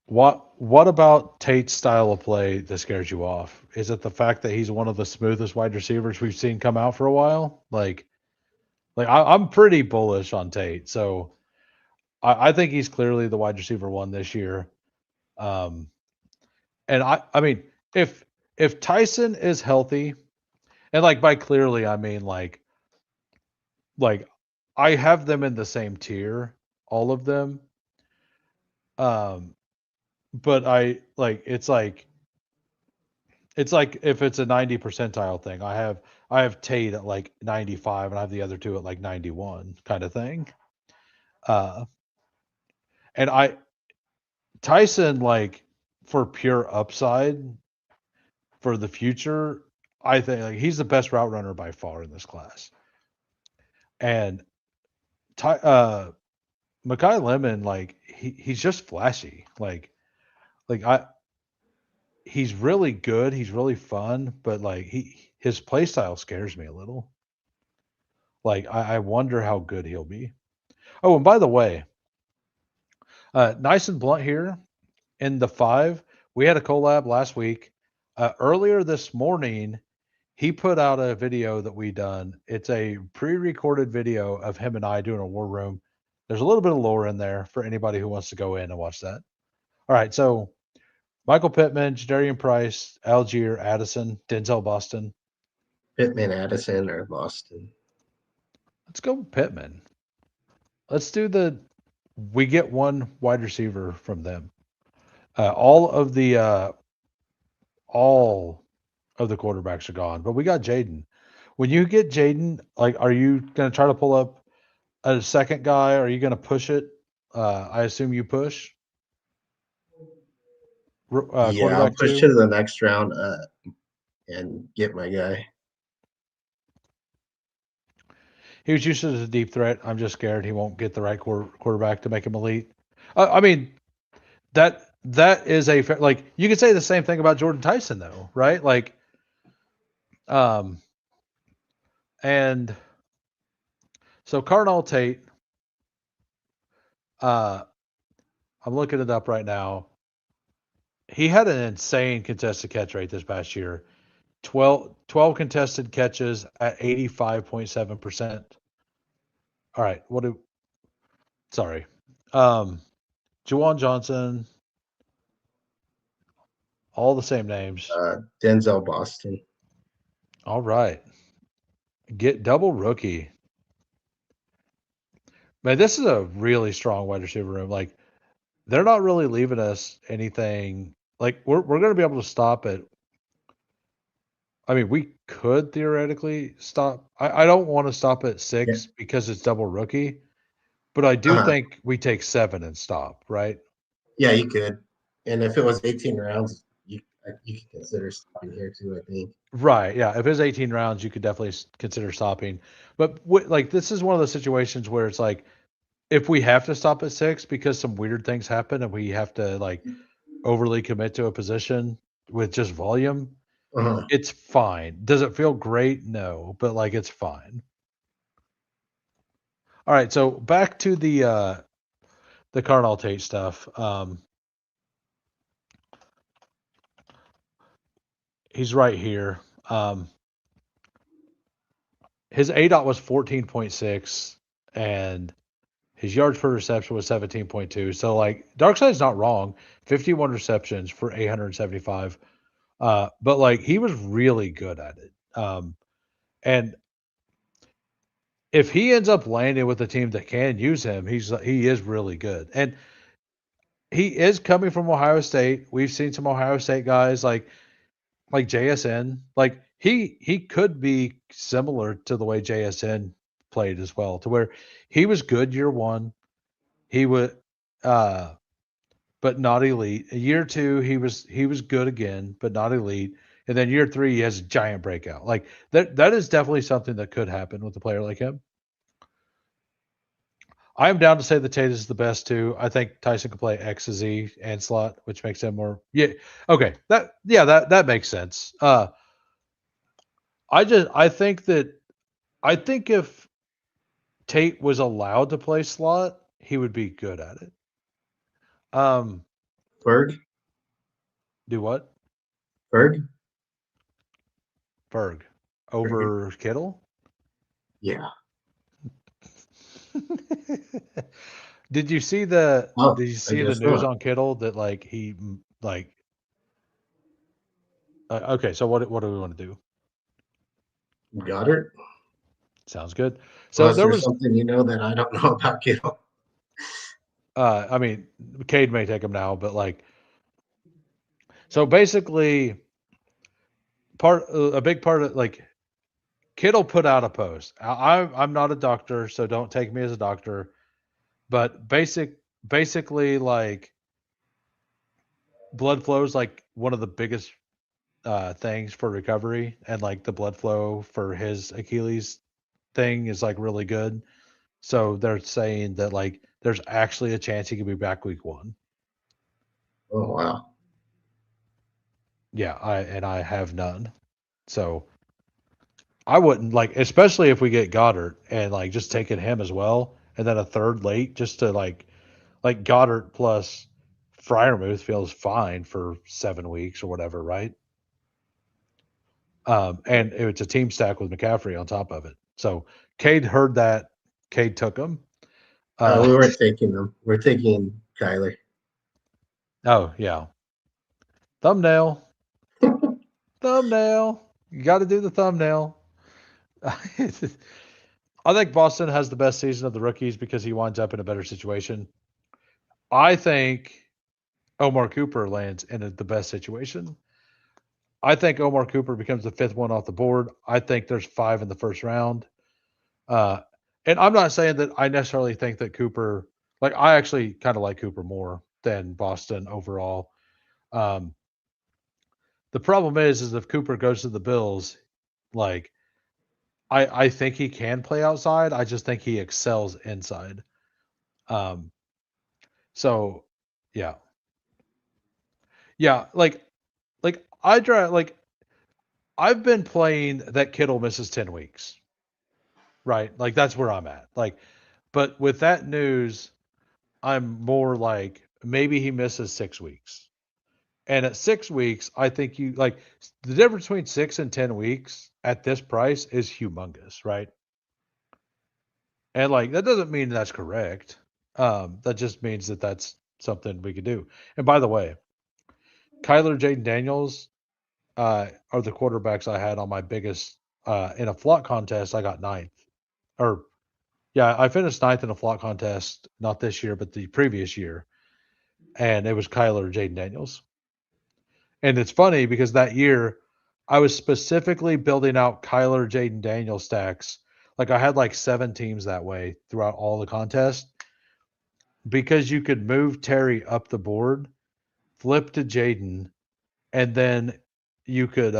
What about Tate's style of play that scares you off? Is it the fact that he's one of the smoothest wide receivers we've seen come out for a while? Like I'm pretty bullish on Tate, so I think he's clearly the wide receiver one this year. Um, and I mean if Tyson is healthy, and like by clearly I mean like I have them in the same tier, all of them. Um, but it's like if it's a 90 percentile thing, I have Tate at like 95 and I have the other two at like 91 kind of thing. Uh, and Tyson, like for pure upside for the future, I think like he's the best route runner by far in this class. And Makai Lemon, like he's just flashy. Like he's really good. He's really fun, but like his play style scares me a little. Like I wonder how good he'll be. Oh, and by the way, nice and blunt here in the 5. We had a collab last week. Earlier this morning, he put out a video that we done. It's a pre-recorded video of him and I doing a war room. There's a little bit of lore in there for anybody who wants to go in and watch that. All right, so Michael Pittman, Jadarian Price, Algier, Addison, Denzel Boston. Pittman, Addison, or Boston. Let's go Pittman. Let's do we get one wide receiver from them. All of the quarterbacks are gone, but we got Jaden. When you get Jaden, like, are you going to try to pull up a second guy? Or are you going to push it? I assume you push. Yeah, I'll Quarterback push 2. to the next round and get my guy. He was used as a deep threat. I'm just scared he won't get the right quarterback to make him elite. I mean, that is like you could say the same thing about Jordan Tyson though, right? Like, and so Cardinal Tate, I'm looking it up right now. He had an insane contested catch rate this past year. 12 contested catches at 85.7%. All right, sorry. Juwan Johnson, all the same names. Denzel Boston. All right. Get double rookie. Man, this is a really strong wide receiver room. Like, they're not really leaving us anything. Like, we're going to be able to stop it. I mean, we could theoretically stop. I don't want to stop at 6 because it's double rookie, but I do think we take 7 and stop, right? Yeah, you could. And if it was 18 rounds, You can consider stopping here too, I think. Right. Yeah. If it's 18 rounds, you could definitely consider stopping. But like this is one of those situations where it's like if we have to stop at 6 because some weird things happen and we have to like overly commit to a position with just volume, Uh-huh. it's fine. Does it feel great? No, but like it's fine. All right, so back to the Carnal Tate stuff. He's right here. His ADOT was 14.6 and his yards per reception was 17.2. So like Darkside's not wrong. 51 receptions for 875. But like he was really good at it. And if he ends up landing with a team that can use him, he is really good. And he is coming from Ohio State. We've seen some Ohio State guys like JSN. Like he could be similar to the way JSN played as well, to where he was good year one. He would but not elite. Year two, he was good again, but not elite. And then year three, he has a giant breakout. Like that is definitely something that could happen with a player like him. I'm down to say that Tate is the best too. I think Tyson can play X, Z, and slot, which makes him more. Yeah. Okay. That makes sense. I think if Tate was allowed to play slot, he would be good at it. Berg? Do what? Berg? Berg over Kittle? Yeah. Did you see Oh, did you I see the guess news not. on Kittle that like he like okay, so what do we want to do? Goddard? Sounds good. So Unless there there's was something you know that I don't know about Kittle. I mean, Cade may take him now, but like so basically a big part of like Kittle put out a post. I'm not a doctor, so don't take me as a doctor, but basically like blood flow is like one of the biggest things for recovery, and like the blood flow for his Achilles thing is like really good. So they're saying that like there's actually a chance he could be back week 1. Oh, wow. Yeah, I have none. So I wouldn't like, especially if we get Goddard and like just taking him as well, and then a third late just to like Goddard plus Fryermuth feels fine for 7 weeks or whatever, right? And it's a team stack with McCaffrey on top of it. So Cade heard that. Cade took him. We weren't taking them. We're taking Kyler. Oh yeah, thumbnail, thumbnail. You got to do the thumbnail. I think Boston has the best season of the rookies because he winds up in a better situation. I think Omar Cooper lands in the best situation. I think Omar Cooper becomes the 5th one off the board. I think there's 5 in the first round. Uh, and I'm not saying that I necessarily think that Cooper, like I actually kind of like Cooper more than Boston overall. The problem is if Cooper goes to the Bills, like I think he can play outside. I just think he excels inside. Um, so yeah, yeah, like I try like I've been playing that Kittle misses 10 weeks, right? Like that's where I'm at. Like, but with that news, I'm more like maybe he misses 6 weeks. And at 6 weeks, I think you like the difference between 6 and 10 weeks at this price is humongous, right? And like that doesn't mean that's correct. That just means that that's something we could do. And by the way, Kyler, Jaden Daniels are the quarterbacks I had on my biggest in a flock contest. I got 9th, or yeah, I finished 9th in a flock contest, not this year, but the previous year, and it was Kyler, Jaden Daniels. And it's funny because that year I was specifically building out Kyler, Jaden Daniels stacks. Like I had like 7 teams that way throughout all the contests because you could move Terry up the board, flip to Jaden, and then you could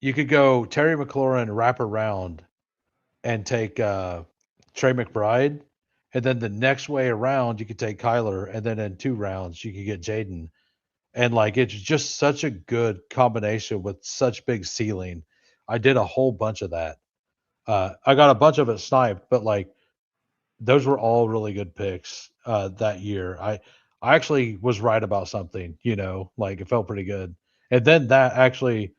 you could go Terry McLaurin wrap around and take Trey McBride, and then the next way around you could take Kyler, and then in 2 rounds you could get Jaden, and like it's just such a good combination with such big ceiling. I did a whole bunch of that. I got a bunch of it sniped, but like those were all really good picks that year. I actually was right about something, like it felt pretty good. And then that actually,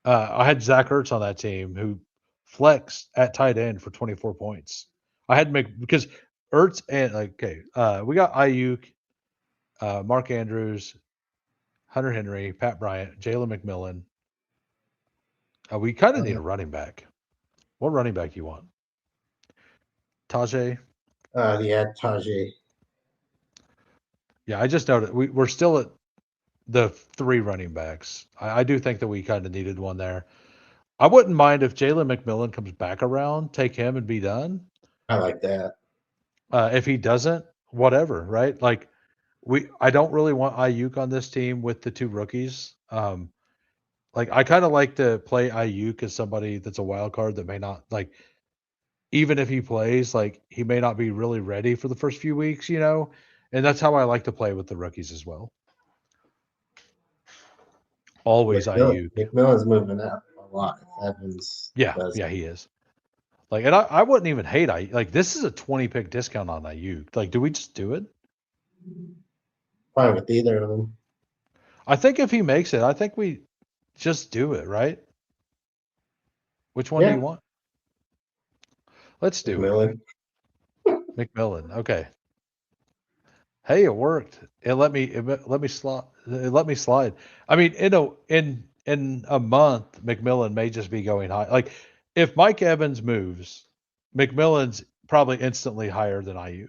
I had Zach Ertz on that team who flexed at tight end for 24 points. I had to make because Ertz and okay, we got Ayuk, Mark Andrews, Hunter Henry, Pat Bryant, Jalen McMillan. We kind of need a running back. What running back you want? Tajay? Yeah, Tajay. Yeah, I just noted we're still at the 3 running backs. I do think that we kind of needed one there. I wouldn't mind if Jalen McMillan comes back around, take him and be done. I like that. If he doesn't, whatever, right? Like I don't really want Ayuk on this team with the 2 rookies. Like I kind of like to play Ayuk as somebody that's a wild card that may not like even if he plays, like he may not be really ready for the first few weeks, and that's how I like to play with the rookies as well. Always Ayuk. McMillan's moving up a lot. Evans Yeah, does. he is. Like, and I wouldn't even hate Ayuk. Like, this is a 20 pick discount on Ayuk. Like, do we just do it? Fine with either of them. I think if he makes it, I think we just do it, right? Which one do you want? Let's do McMillan. it. McMillan. Okay. Hey, it worked. It let me slide. It let me slide. I mean, in a month, McMillan may just be going high. Like, if Mike Evans moves, McMillan's probably instantly higher than Ayuk.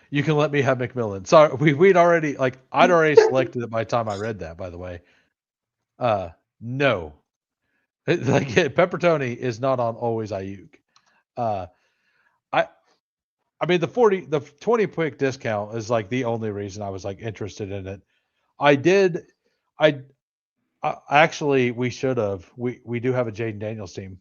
You can let me have McMillan. Sorry, we'd already I'd already selected it by the time I read that. By the way, no, Peppertoni is not on always Ayuk. I mean the 20 pick discount is like the only reason I was like interested in it. I actually we should have we do have a Jaden Daniels team,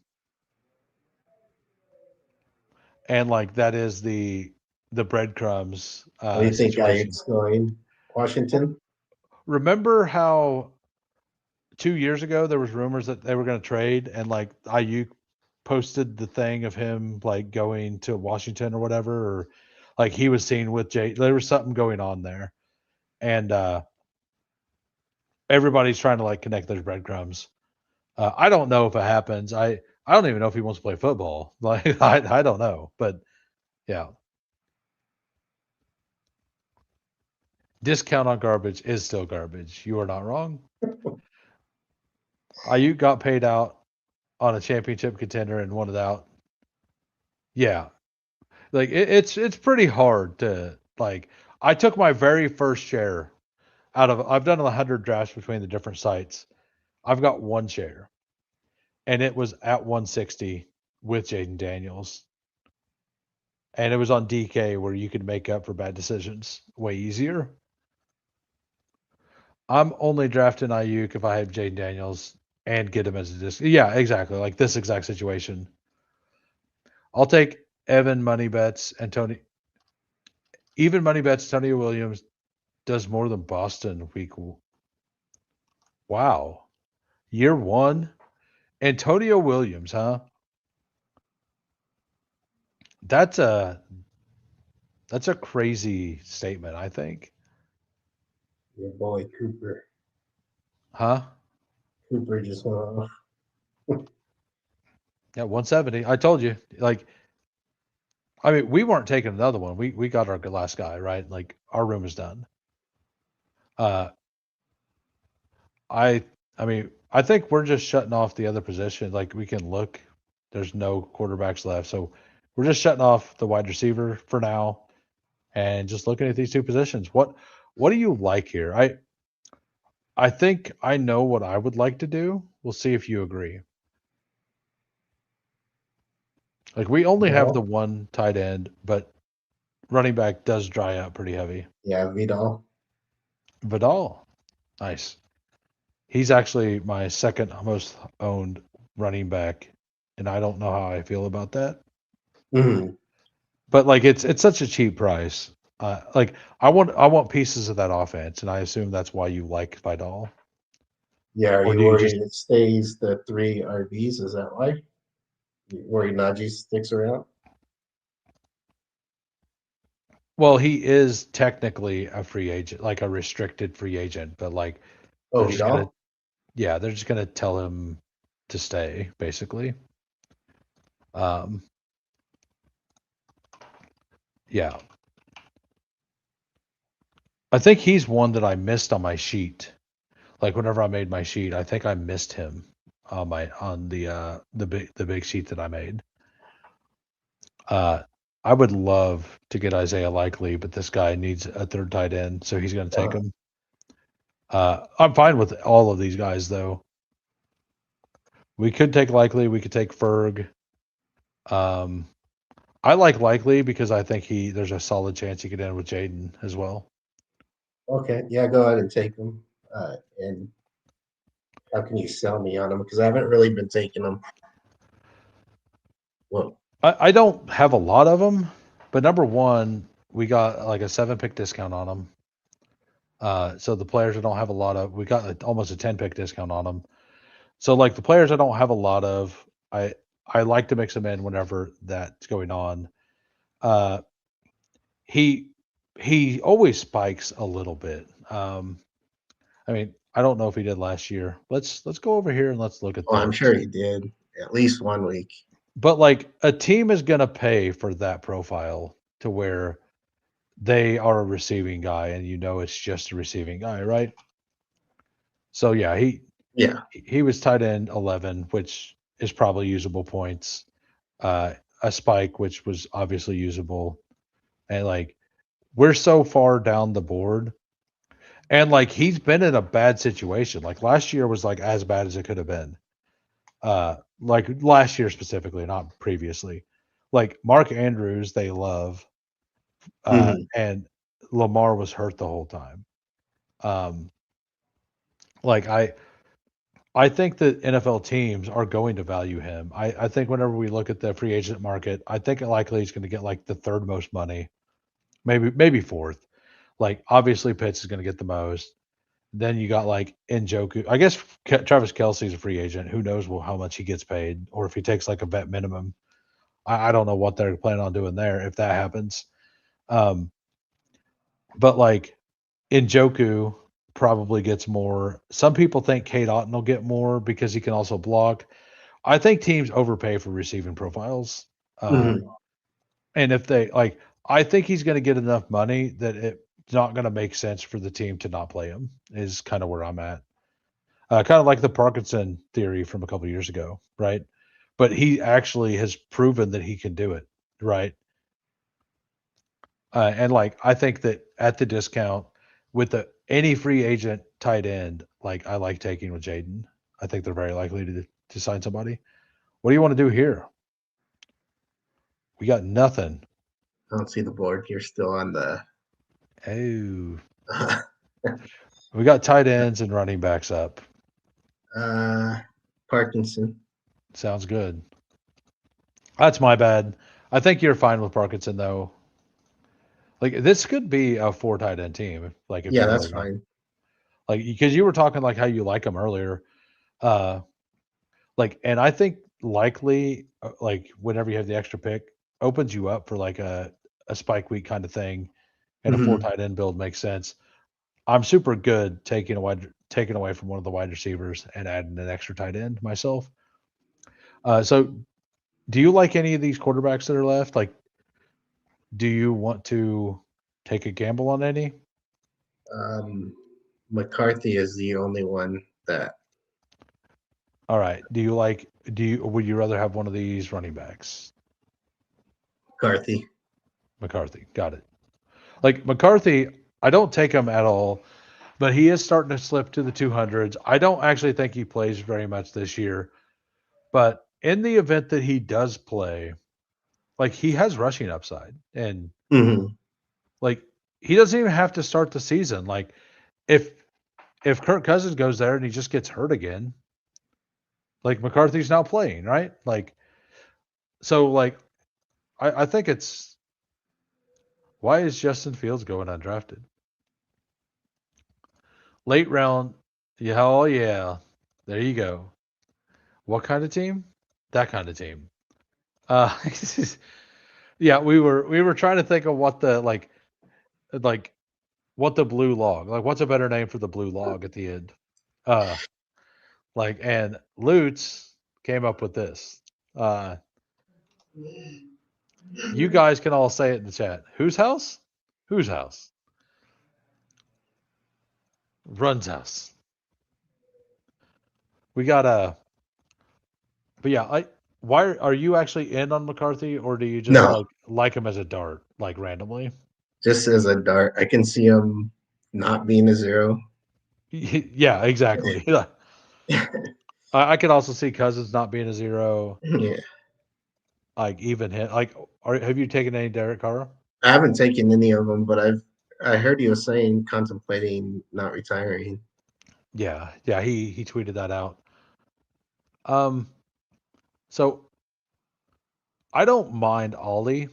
and like that is the breadcrumbs What do you think situation. Ayuk's going? Washington? Remember how 2 years ago there was rumors that they were going to trade, and like Ayuk posted the thing of him like going to Washington or whatever, or like he was seen with Jay. There was something going on there, and everybody's trying to like connect those breadcrumbs. I don't know if it happens. I don't even know if he wants to play football. Like I don't know, but yeah. Discount on garbage is still garbage. You are not wrong. Ayuk got paid out on a championship contender and won it out. Yeah. Like it's pretty hard to like I took my very first share I've done 100 drafts between the different sites. I've got 1 share. And it was at 160 with Jaden Daniels. And it was on DK where you could make up for bad decisions way easier. I'm only drafting Ayuk if I have Jaden Daniels and get him as a disc. Yeah, exactly. Like this exact situation. I'll take Evan money bets and Tony. Even money bets, Tony Williams does more than Boston week. Wow. Year 1. Antonio Williams, huh? That's a crazy statement, I think. Your boy Cooper. Huh? Cooper just went off. Yeah, 170. I told you. Like, I mean, we weren't taking another one. We got our last guy, right? Like, our room is done. I mean, I think we're just shutting off the other position. Like, we can look. There's no quarterbacks left, so we're just shutting off the wide receiver for now, and just looking at these 2 positions. What do you like here? I think I know what I would like to do. We'll see if you agree. Like we only have the 1 tight end, but running back does dry up pretty heavy. Yeah, Vidal. Vidal, nice. He's actually my second most owned running back, and I don't know how I feel about that. Mhm. But like it's such a cheap price. Like I want pieces of that offense, and I assume that's why you like Vidal. Yeah, are Or you do you just worried it stays the three RBs? Is that why? You worried Najee sticks around? well, he is technically a free agent, like a restricted free agent, but like Oh, they're just gonna Vidal? they're just gonna tell him to stay, basically. Um yeah. I think he's one that I missed on my sheet. Like whenever I made my sheet, I think I missed him on the big sheet that I made. Uh, I would love to get Isaiah Likely, but this guy needs a third tight end, so he's going to take Uh, him. I'm fine with all of these guys, though. We could take Likely. We could take Ferg. Um, I like Likely because I think there's a solid chance he could end with Jaden as well. okay, yeah, go ahead and take them. And how can you sell me on them? Because I haven't really been taking them. Well, I don't have a lot of them, but number one, we got like a 7-pick discount on them. So the players I don't have a lot of, we got almost a 10-pick discount on them. So like the players I don't have a lot of, I like to mix them in whenever that's going on. Uh, he he always spikes a little bit. I mean, I don't know if he did last year. Let's go over here and let's look at oh, I'm this. sure he did at least 1 week. But like a team is gonna pay for that profile to where they are a receiving guy, and you know it's just a receiving guy, right? So yeah, Yeah. he was tight end 11, which is probably usable points. A spike, which was obviously usable, and like we're so far down the board, and like he's been in a bad situation. Like last year was like as bad as it could have been. Like last year specifically, not previously. Like Mark Andrews, they love, Mhm. and Lamar was hurt the whole time. Um, like I think that NFL teams are going to value him. I think whenever we look at the free agent market, I think it likely he's going to get like the third most money, maybe fourth. Like obviously Pitts is going to get the most. Then you got like Njoku. I guess Travis Kelsey's a free agent. Who knows how much he gets paid, or if he takes like a vet minimum. I don't know what they're planning on doing there if that happens. Um, but like Njoku probably gets more. Some people think Kate Otten will get more because he can also block. I think teams overpay for receiving profiles. Mhm. And if they like, I think he's going to get enough money that it's not going to make sense for the team to not play him, is kind of where I'm at. Kind of like the Parkinson theory from a couple years ago, right? But he actually has proven that he can do it, right? And like, I think that at the discount with any free agent tight end, like I like taking with Jaden. I think they're very likely to sign somebody. What do you want to do here? We got nothing. I don't see the board. You're still on the. Oh, we got tight ends and running backs up. uh, Parkinson. Sounds good. That's my bad. I think you're fine with Parkinson though. Like this could be a 4 tight end team. Like if Yeah, you that's really want, fine. like because you were talking like how you like them earlier. Uh, like and I think likely like whenever you have the extra pick opens you up for like a spike week kind of thing, and a 4 Mhm. tight end build makes sense. I'm super good taking away from one of the wide receivers and adding an extra tight end myself. So do you like any of these quarterbacks that are left? Like, do you want to take a gamble on any? Um, McCarthy is the only one that. All right. Would you rather have one of these running backs? McCarthy. McCarthy. Got it. Like McCarthy, I don't take him at all, but he is starting to slip to the 200s. I don't actually think he plays very much this year, but in the event that he does play, like he has rushing upside, and Hmm. like he doesn't even have to start the season. Like if Kirk Cousins goes there and he just gets hurt again, like McCarthy's now playing, right? Like so, like I think it's why is Justin Fields going undrafted? Late round, yeah, oh yeah, there you go. What kind of team? That kind of team. Uh, yeah, we were trying to think of what the like what the blue log, like what's a better name for the blue log at the end. Uh, like and Lutz came up with this. Uh, you guys can all say it in the chat. Whose house? Whose house? Run's house. We got but yeah, why are you actually in on McCarthy, or do you just No, like him as a dart, like randomly? just as a dart, I can see him not being a zero. Yeah, exactly. I could also see Cousins not being a zero. Yeah, Like even him. Like, have you taken any Derek Carr? I haven't taken any of them, but I heard he was saying contemplating not retiring. Yeah, yeah. He tweeted that out. Um, so I don't mind Ollie.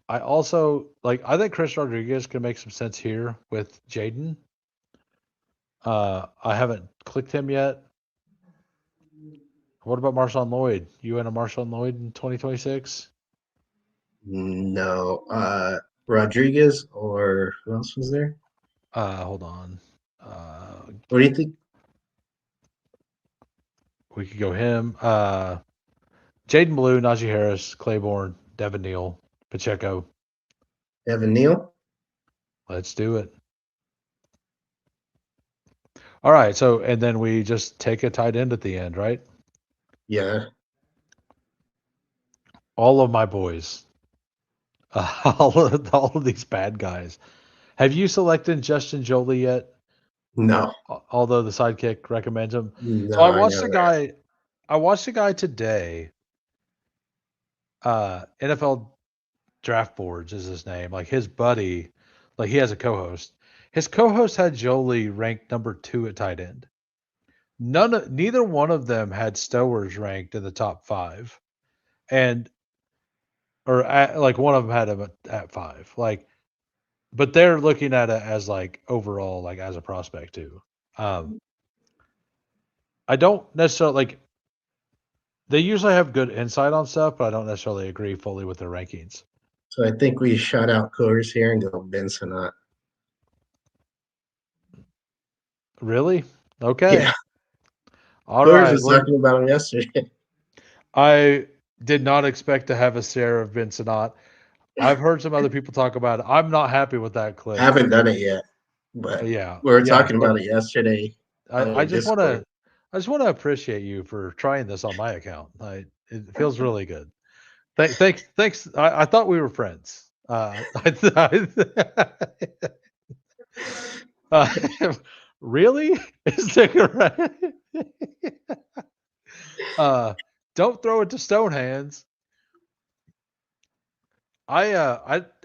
I also I think Chris Rodriguez can make some sense here with Jaden. I haven't clicked him yet. What about Marshawn Lloyd? You in a Marshawn Lloyd in 2026? No, Rodriguez or who else was there? Hold on. Uh, What do you think? we could go him. Jaden Blue, Najee Harris, Claiborne, Devin Neal, Pacheco. Evan Neal? Let's do it. All right. So, and then we just take a tight end at the end, right? Yeah, All of my boys, all of these bad guys. Have you selected Justin Jolie yet? no, Although the sidekick recommends him. So no, I never have. I watched a guy today. NFL Draft Boards is his name. Like his buddy, like he has a co-host. His co-host had Jolie ranked number 2 at tight end. Neither one of them had Stowers ranked in the top 5, and like one of them had him at 5. Like, but they're looking at it as like overall, like as a prospect too. Um, I don't necessarily like. They usually have good insight on stuff, but I don't necessarily agree fully with their rankings. So I think we shut out Coors here and go Ben Sinnott. Really? Okay. Yeah, All Coors right. was talking about him yesterday. I did not expect to have a stare of Vincent. I've heard some other people talk about it. I'm not happy with that I clip. haven't done it yet, but Yeah. we were Yeah. talking So about it yesterday on I your just Discord. want to appreciate you for trying this on my account. It feels really good. Thanks. I thought we were friends. Uh, really? Is that correct? uh, don't throw it to stone hands. I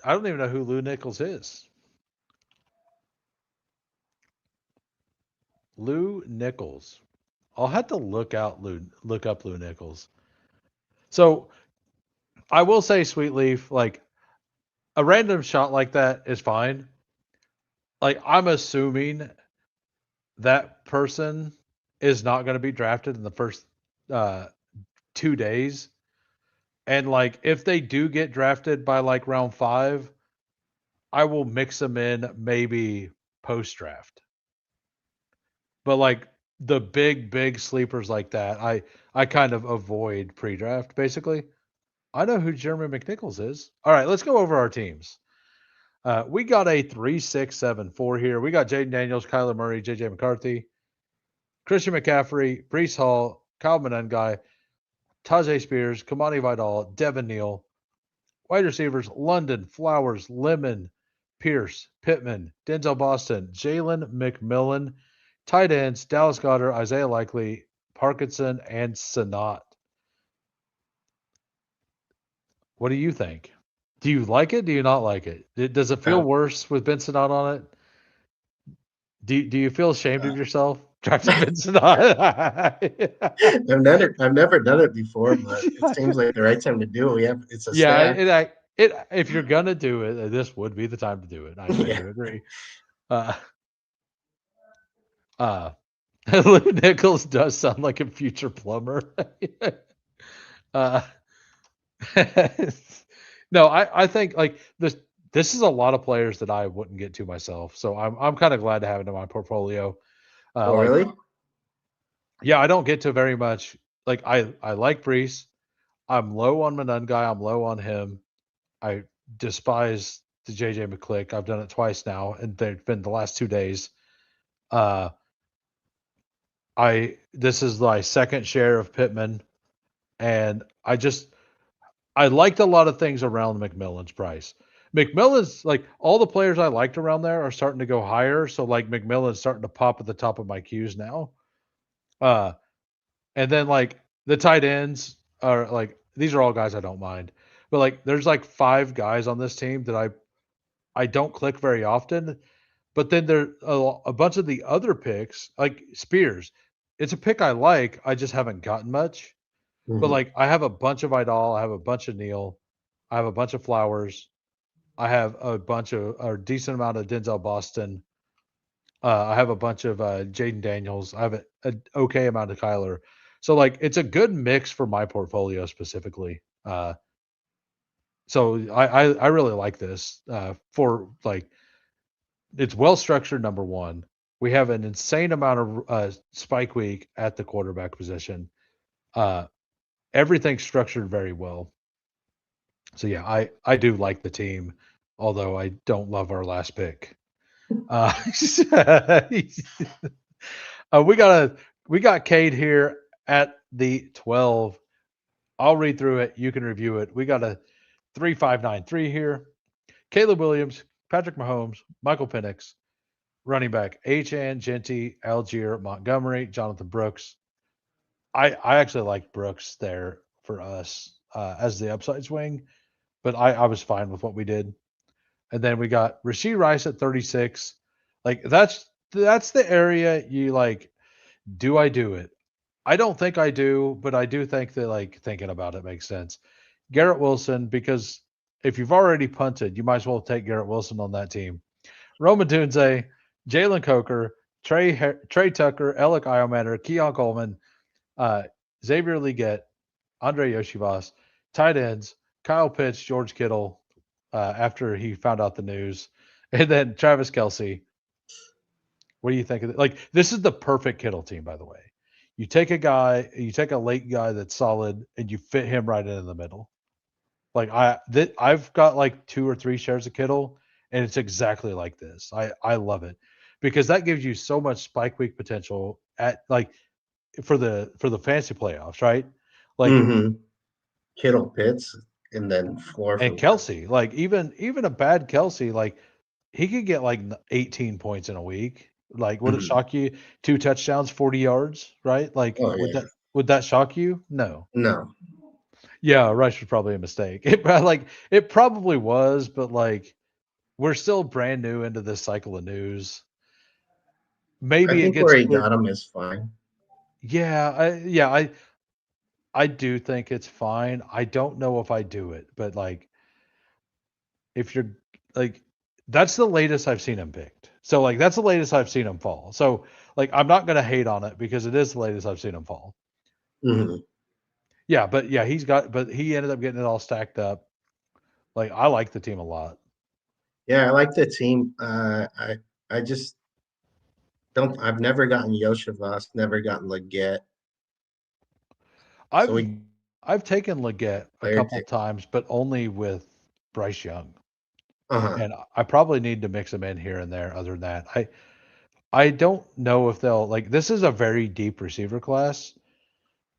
don't even know who Lou Nichols is. Lou Nichols. I'll have to look up Lou Nichols. So I will say, Sweet Leaf, like a random shot like that is fine. Like I'm assuming that person is not going to be drafted in the first uh, 2 days. And like if they do get drafted by like round 5, I will mix them in maybe post draft. But like the big sleepers like that, I kind of avoid pre-draft basically. I know who Jeremy McNichols is. All right, let's go over our teams. We got a 3-6-7-4 here. We got Jaden Daniels, Kyler Murray, JJ McCarthy, Christian McCaffrey, Brees Hall, Kyle Menengai, Tajay Spears, Kamani Vidal, Devin Neal. Wide receivers: London, Flowers, Lemon, Pierce, Pittman, Denzel Boston, Jalen McMillan. Tight ends: Dallas Goedert, Isaiah Likely, Parkinson, and Sanat. What do you think? Do you like it? Do you not like it? Does it feel Uh, worse with Benson out on it? Do you feel ashamed uh, of yourself drafting Benson on? I've never done it before, but it seems like the right time to do it. It's a Yeah, stack. if you're gonna do it, this would be the time to do it. I Yeah. do agree. Uh, uh, Lou Nichols does sound like a future plumber. uh, no, I think like this is a lot of players that I wouldn't get to myself. So I'm kind of glad to have it in my portfolio. Oh, Like really? yeah, I don't get to very much. Like I like Brees. I'm low on Monungai. I'm low on him. I despise the JJ McClick. I've done it twice now, and they've been the last 2 days. Uh, this is my second share of Pittman, and I liked a lot of things around McMillan's price. McMillan's like all the players I liked around there are starting to go higher. So like McMillan's starting to pop at the top of my queues now. Uh, and then like the tight ends are like these are all guys I don't mind, but like there's like 5 guys on this team that I don't click very often. But then there a bunch of the other picks like Spears. It's a pick I like. I just haven't gotten much. But Mhm. like I have a bunch of Idol, I have a bunch of Neil, I have a bunch of Flowers, I have a bunch of or decent amount of Denzel Boston. I have a bunch of Jaden Daniels. I have an okay amount of Kyler. So like it's a good mix for my portfolio specifically. So I really like this for like it's well structured. Number one, we have an insane amount of spike week at the quarterback position. Uh, Everything's structured very well. So yeah, I do like the team, although I don't love our last pick. Uh, we got Cade here at the 12. I'll read through it. You can review it. We got a 3593 here. Caleb Williams, Patrick Mahomes, Michael Penix, running back Achan, Genty, Algier, Montgomery, Jonathan Brooks. I actually liked Brooks there for us as the upside swing, but I was fine with what we did. And then we got Rasheed Rice at 36. Like that's the area you like. Do I do it? I don't think I do, but I do think that like thinking about it makes sense. Garrett Wilson, because if you've already punted, you might as well take Garrett Wilson on that team. Roma Dunze, Jalen Coker, Trey Tucker, Alec Iomatter, Keon Coleman, uh, Xavier Leggett, Andre Yoshivas, tight ends, Kyle Pitts, George Kittle, after he found out the news, and then Travis Kelsey. What do you think of it? Like, this is the perfect Kittle team, by the way. You take a late guy that's solid, and you fit him right in the middle. Like I've got like 2 or 3 shares of Kittle, and it's exactly like this. I love it because that gives you so much spike week potential at like for the fantasy playoffs, right? Like Mm-hmm. Kittle Pitts and then floor for and Kelsey, like even a bad Kelsey, like he could get like 18 points in a week. Like, would it Mhm. shock you? 2 touchdowns, 40 yards, right? Like, Oh yeah. would that shock you? No. No. Yeah, Rice was probably a mistake. It probably was, but like we're still brand new into this cycle of news. I Maybe it think gets where he cleared. got him is fine. I do think it's fine. I don't know if I do it, but like if you're like that's the latest I've seen him picked. So like that's the latest I've seen him fall. So like I'm not gonna hate on it because it is the latest I've seen him fall. Hmm. Yeah, but yeah, but he ended up getting it all stacked up. Like I like the team a lot. Yeah, I like the team. I just don't. I've never gotten Yoshivas, never gotten Leggett. So I've we I've taken Leggett a player couple take. times, but only with Bryce Young. Uh-huh. And I probably need to mix them in here and there. Other than that, I don't know if they'll like. This is a very deep receiver class,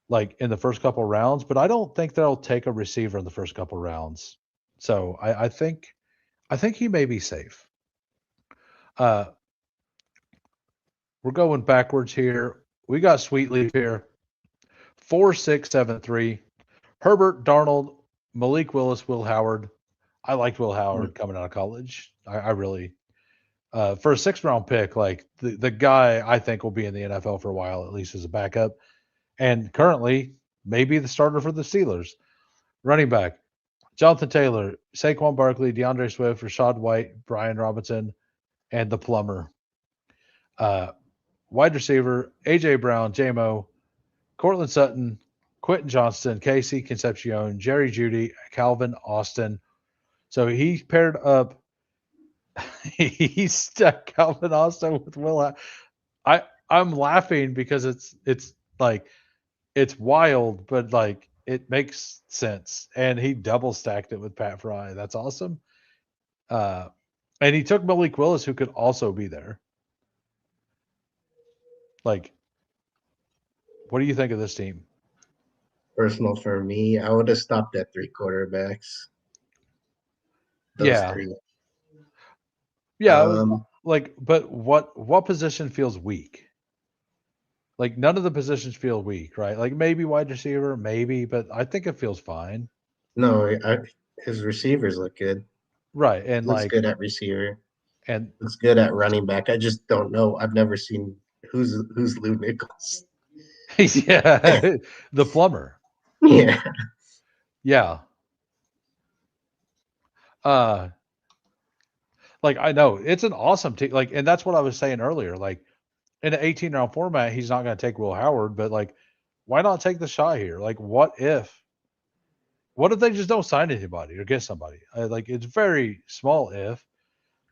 like in the first couple rounds, but I don't think they'll take a receiver in the first couple rounds. So I think he may be safe. Uh, we're going backwards here. We got Sweetleaf here, 4673. Herbert, Darnold, Malik Willis, Will Howard. I liked Will Howard coming out of college. I really for a 6th-round pick, like the guy I think will be in the NFL for a while, at least as a backup. And currently, maybe the starter for the Steelers. Running back, Jonathan Taylor, Saquon Barkley, DeAndre Swift, Rashad White, Brian Robinson, and the plumber. Wide receiver, A.J. Brown, J-Mo, Cortland Sutton, Quentin Johnston, Casey Concepcion, Jerry Jeudy, Calvin Austin. So he paired up. He stuck Calvin Austin with Will. I'm laughing because it's like it's wild, but like it makes sense. And he double stacked it with Pat Fry. That's awesome. And he took Malik Willis, who could also be there. Like, what do you think of this team? Personal for me, I would have stopped at 3 quarterbacks. Those Yeah. 3. Yeah. Like, but what position feels weak? Like, none of the positions feel weak, right? Like, maybe wide receiver, maybe, but I think it feels fine. No, his receivers look good. Right. And Looks like, good at receiver. and Looks good at running back. I just don't know. I've never seen who's Lou Nichols. yeah, the plumber. Yeah. Yeah. Like I know it's an awesome team. Like, and that's what I was saying earlier. Like, in an 18-round format, he's not going to take Will Howard, but like, why not take the shot here? Like, what if they just don't sign anybody or get somebody? Like, it's very small if,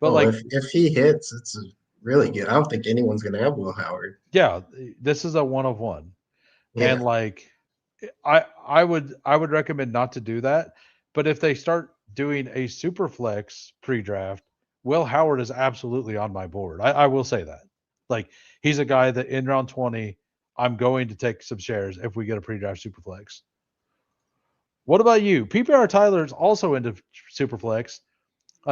but like, if he hits, it's really good. I don't think anyone's gonna have Will Howard. yeah, this is a 1 of 1. Yeah. And like, I would recommend not to do that. But if they start doing a super flex pre-draft, Will Howard is absolutely on my board. I will say that. Like, he's a guy that in round 20, I'm going to take some shares if we get a pre-draft super flex. What about you? PPR Tyler's also into super flex.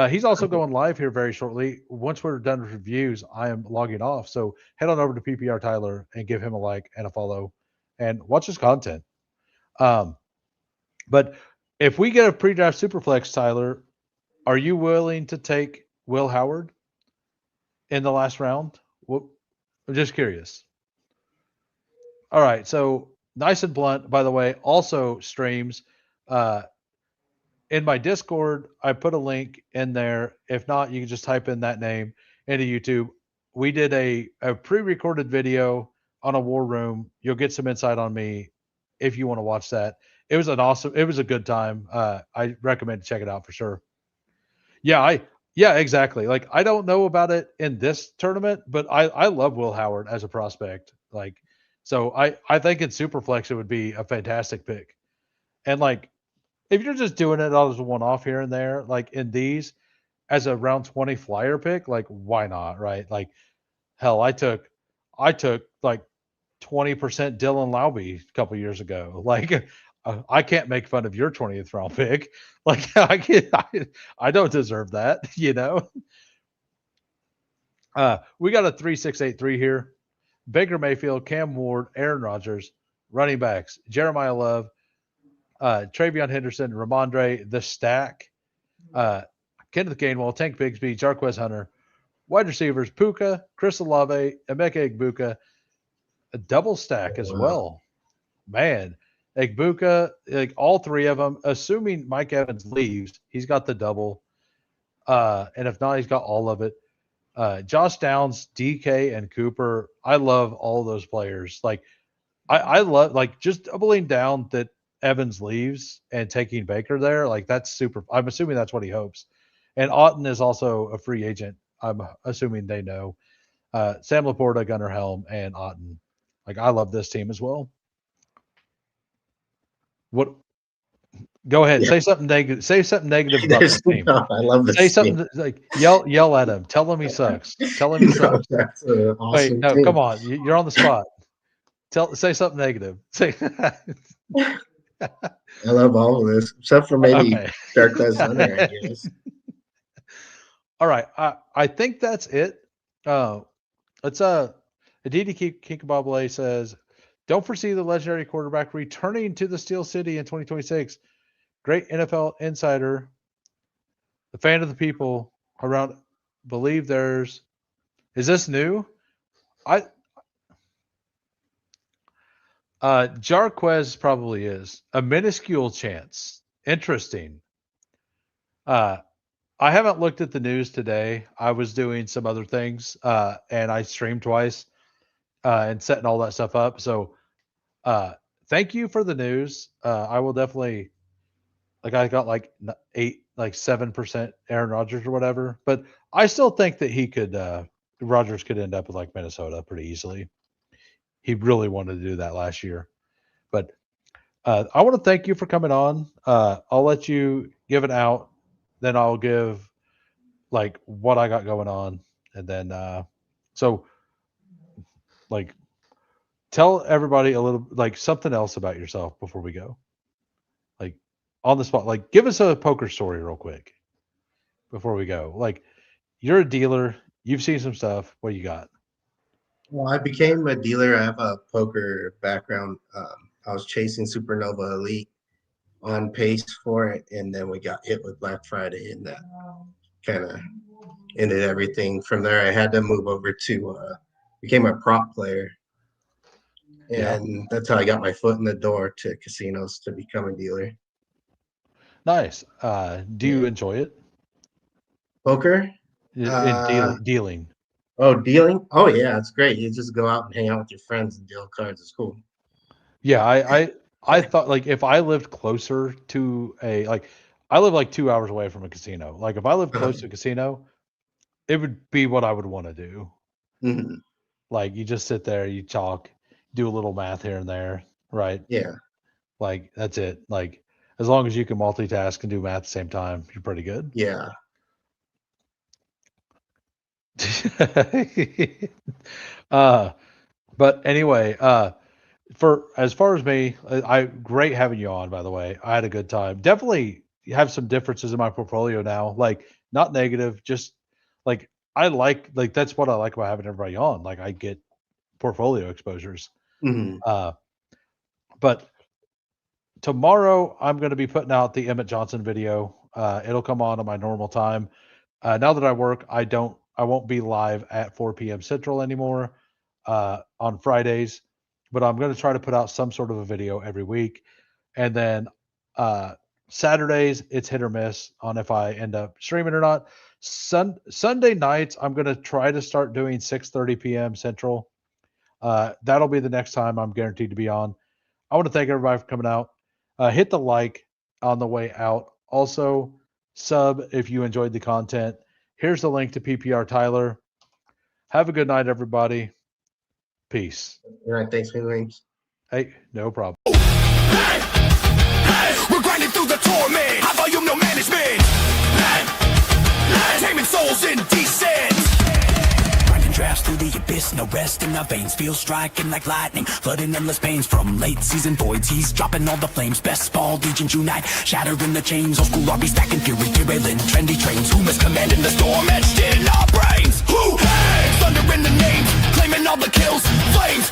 He's also going live here very shortly. Once we're done with reviews, I am logging off. So head on over to PPR Tyler and give him a like and a follow and watch his content. But if we get a pre-draft superflex, Tyler, are you willing to take Will Howard in the last round? Well, I'm just curious. All right. So Nice and Blunt, by the way, also streams. In my Discord, I put a link in there. If not, you can just type in that name into YouTube. We did a pre-recorded video on a war room. You'll get some insight on me if you want to watch that. It was a good time. I recommend check it out for sure. Yeah, exactly. Like, I don't know about it in this tournament, but I love Will Howard as a prospect. Like, so I think in Superflex it would be a fantastic pick. And like, if you're just doing it as a one-off here and there, like in these as a round 20 flyer pick, like why not, right? Like, hell, I took like 20% Dylan Laube a couple years ago. Like, I can't make fun of your 20th round pick. Like, I don't deserve that, you know. We got a 3-6-8-3 here. Baker Mayfield, Cam Ward, Aaron Rodgers, running backs, Jeremiah Love, Travion Henderson, Ramondre, the stack, Kenneth Gainwell, Tank Bigsby, Jarquez Hunter, wide receivers, Puka, Chris Olave, Emeka Egbuka, a double stack as well. Man, Egbuka, like all 3 of them, assuming Mike Evans leaves, he's got the double. And if not, he's got all of it. Josh Downs, DK, and Cooper. I love all those players. Like, I love, like, just doubling down that Evans leaves and taking Baker there. Like, that's super. I'm assuming that's what he hopes. And Otton is also a free agent. I'm assuming they know. Sam Laporta, Gunnar Helm, and Otton. Like, I love this team as well. What? Go ahead. Yeah. Say something negative. Say something negative about this team. No, I love this. Say something team. Like yell at him. Tell him he sucks. Tell him he sucks. That's an awesome Wait, no, team. come on. You're on the spot. Say something negative. Say. I love all of this, except for maybe Jarquez Hunter, I guess. All right. I think that's it. Let's Aditi Kinkabable says, don't foresee the legendary quarterback returning to the Steel City in 2026. great NFL insider, the fan of the people around. Believe there's. Is this new? Jarquez probably is a minuscule chance. Interesting. I haven't looked at the news today. I was doing some other things, and I streamed twice, and setting all that stuff up. So, thank you for the news. I will definitely, I got like 7% Aaron Rodgers or whatever, but I still think that Rodgers could end up with like Minnesota pretty easily. He really wanted to do that last year, but I want to thank you for coming on. I'll let you give it out, then I'll give like what I got going on, and then so like tell everybody a little like something else about yourself before we go. Like on the spot, like give us a poker story real quick before we go. Like you're a dealer, you've seen some stuff. What you got? Well, I became a dealer. I have a poker background. I was chasing Supernova Elite on pace for it, and then we got hit with Black Friday, and that kind of ended everything. From there, I had to move over to became a prop player, and that's how I got my foot in the door to casinos to become a dealer. Nice. Do you enjoy it? Poker? Dealing. Oh, dealing? Oh yeah, it's great. You just go out and hang out with your friends and deal cards. It's cool. Yeah, I thought like if I lived closer to I live like 2 hours away from a casino. Like if I lived close to a casino, it would be what I would want to do. Mm-hmm. Like you just sit there, you talk, do a little math here and there, right? Yeah. Like that's it. Like as long as you can multitask and do math at the same time, you're pretty good. Yeah. But anyway, for as far as me, I great having you on, by the way. I had a good time. Definitely have some differences in my portfolio now. Like not negative, just like I like that's what I like about having everybody on. Like I get portfolio exposures. Mm-hmm. But tomorrow I'm going to be putting out the Emmett Johnson video. It'll come on my normal time. Now that I work, I won't be live at 4 p.m. Central anymore on Fridays, but I'm going to try to put out some sort of a video every week. And then Saturdays, it's hit or miss on if I end up streaming or not. Sunday nights, I'm going to try to start doing 6:30 p.m. Central. That'll be the next time I'm guaranteed to be on. I want to thank everybody for coming out. Hit the like on the way out. Also, sub if you enjoyed the content. Here's the link to PPR Tyler. Have a good night, everybody. Peace. All right. Thanks for the links. Hey, no problem. Hey, we're grinding through the torment. High volume, no management. Taming souls indecent. Grinding drafts through the abyss, no rest in our veins. Feel striking like lightning, flooding endless pains from late season voids. He's dropping all the flames. Bestball, Degens unite, shattering the chains. Old school RB stacking fury, derailing trendy trains. Who is commanding the storm etched in our brains? Who? Hey, thunder in the names, claiming all the kills, flames.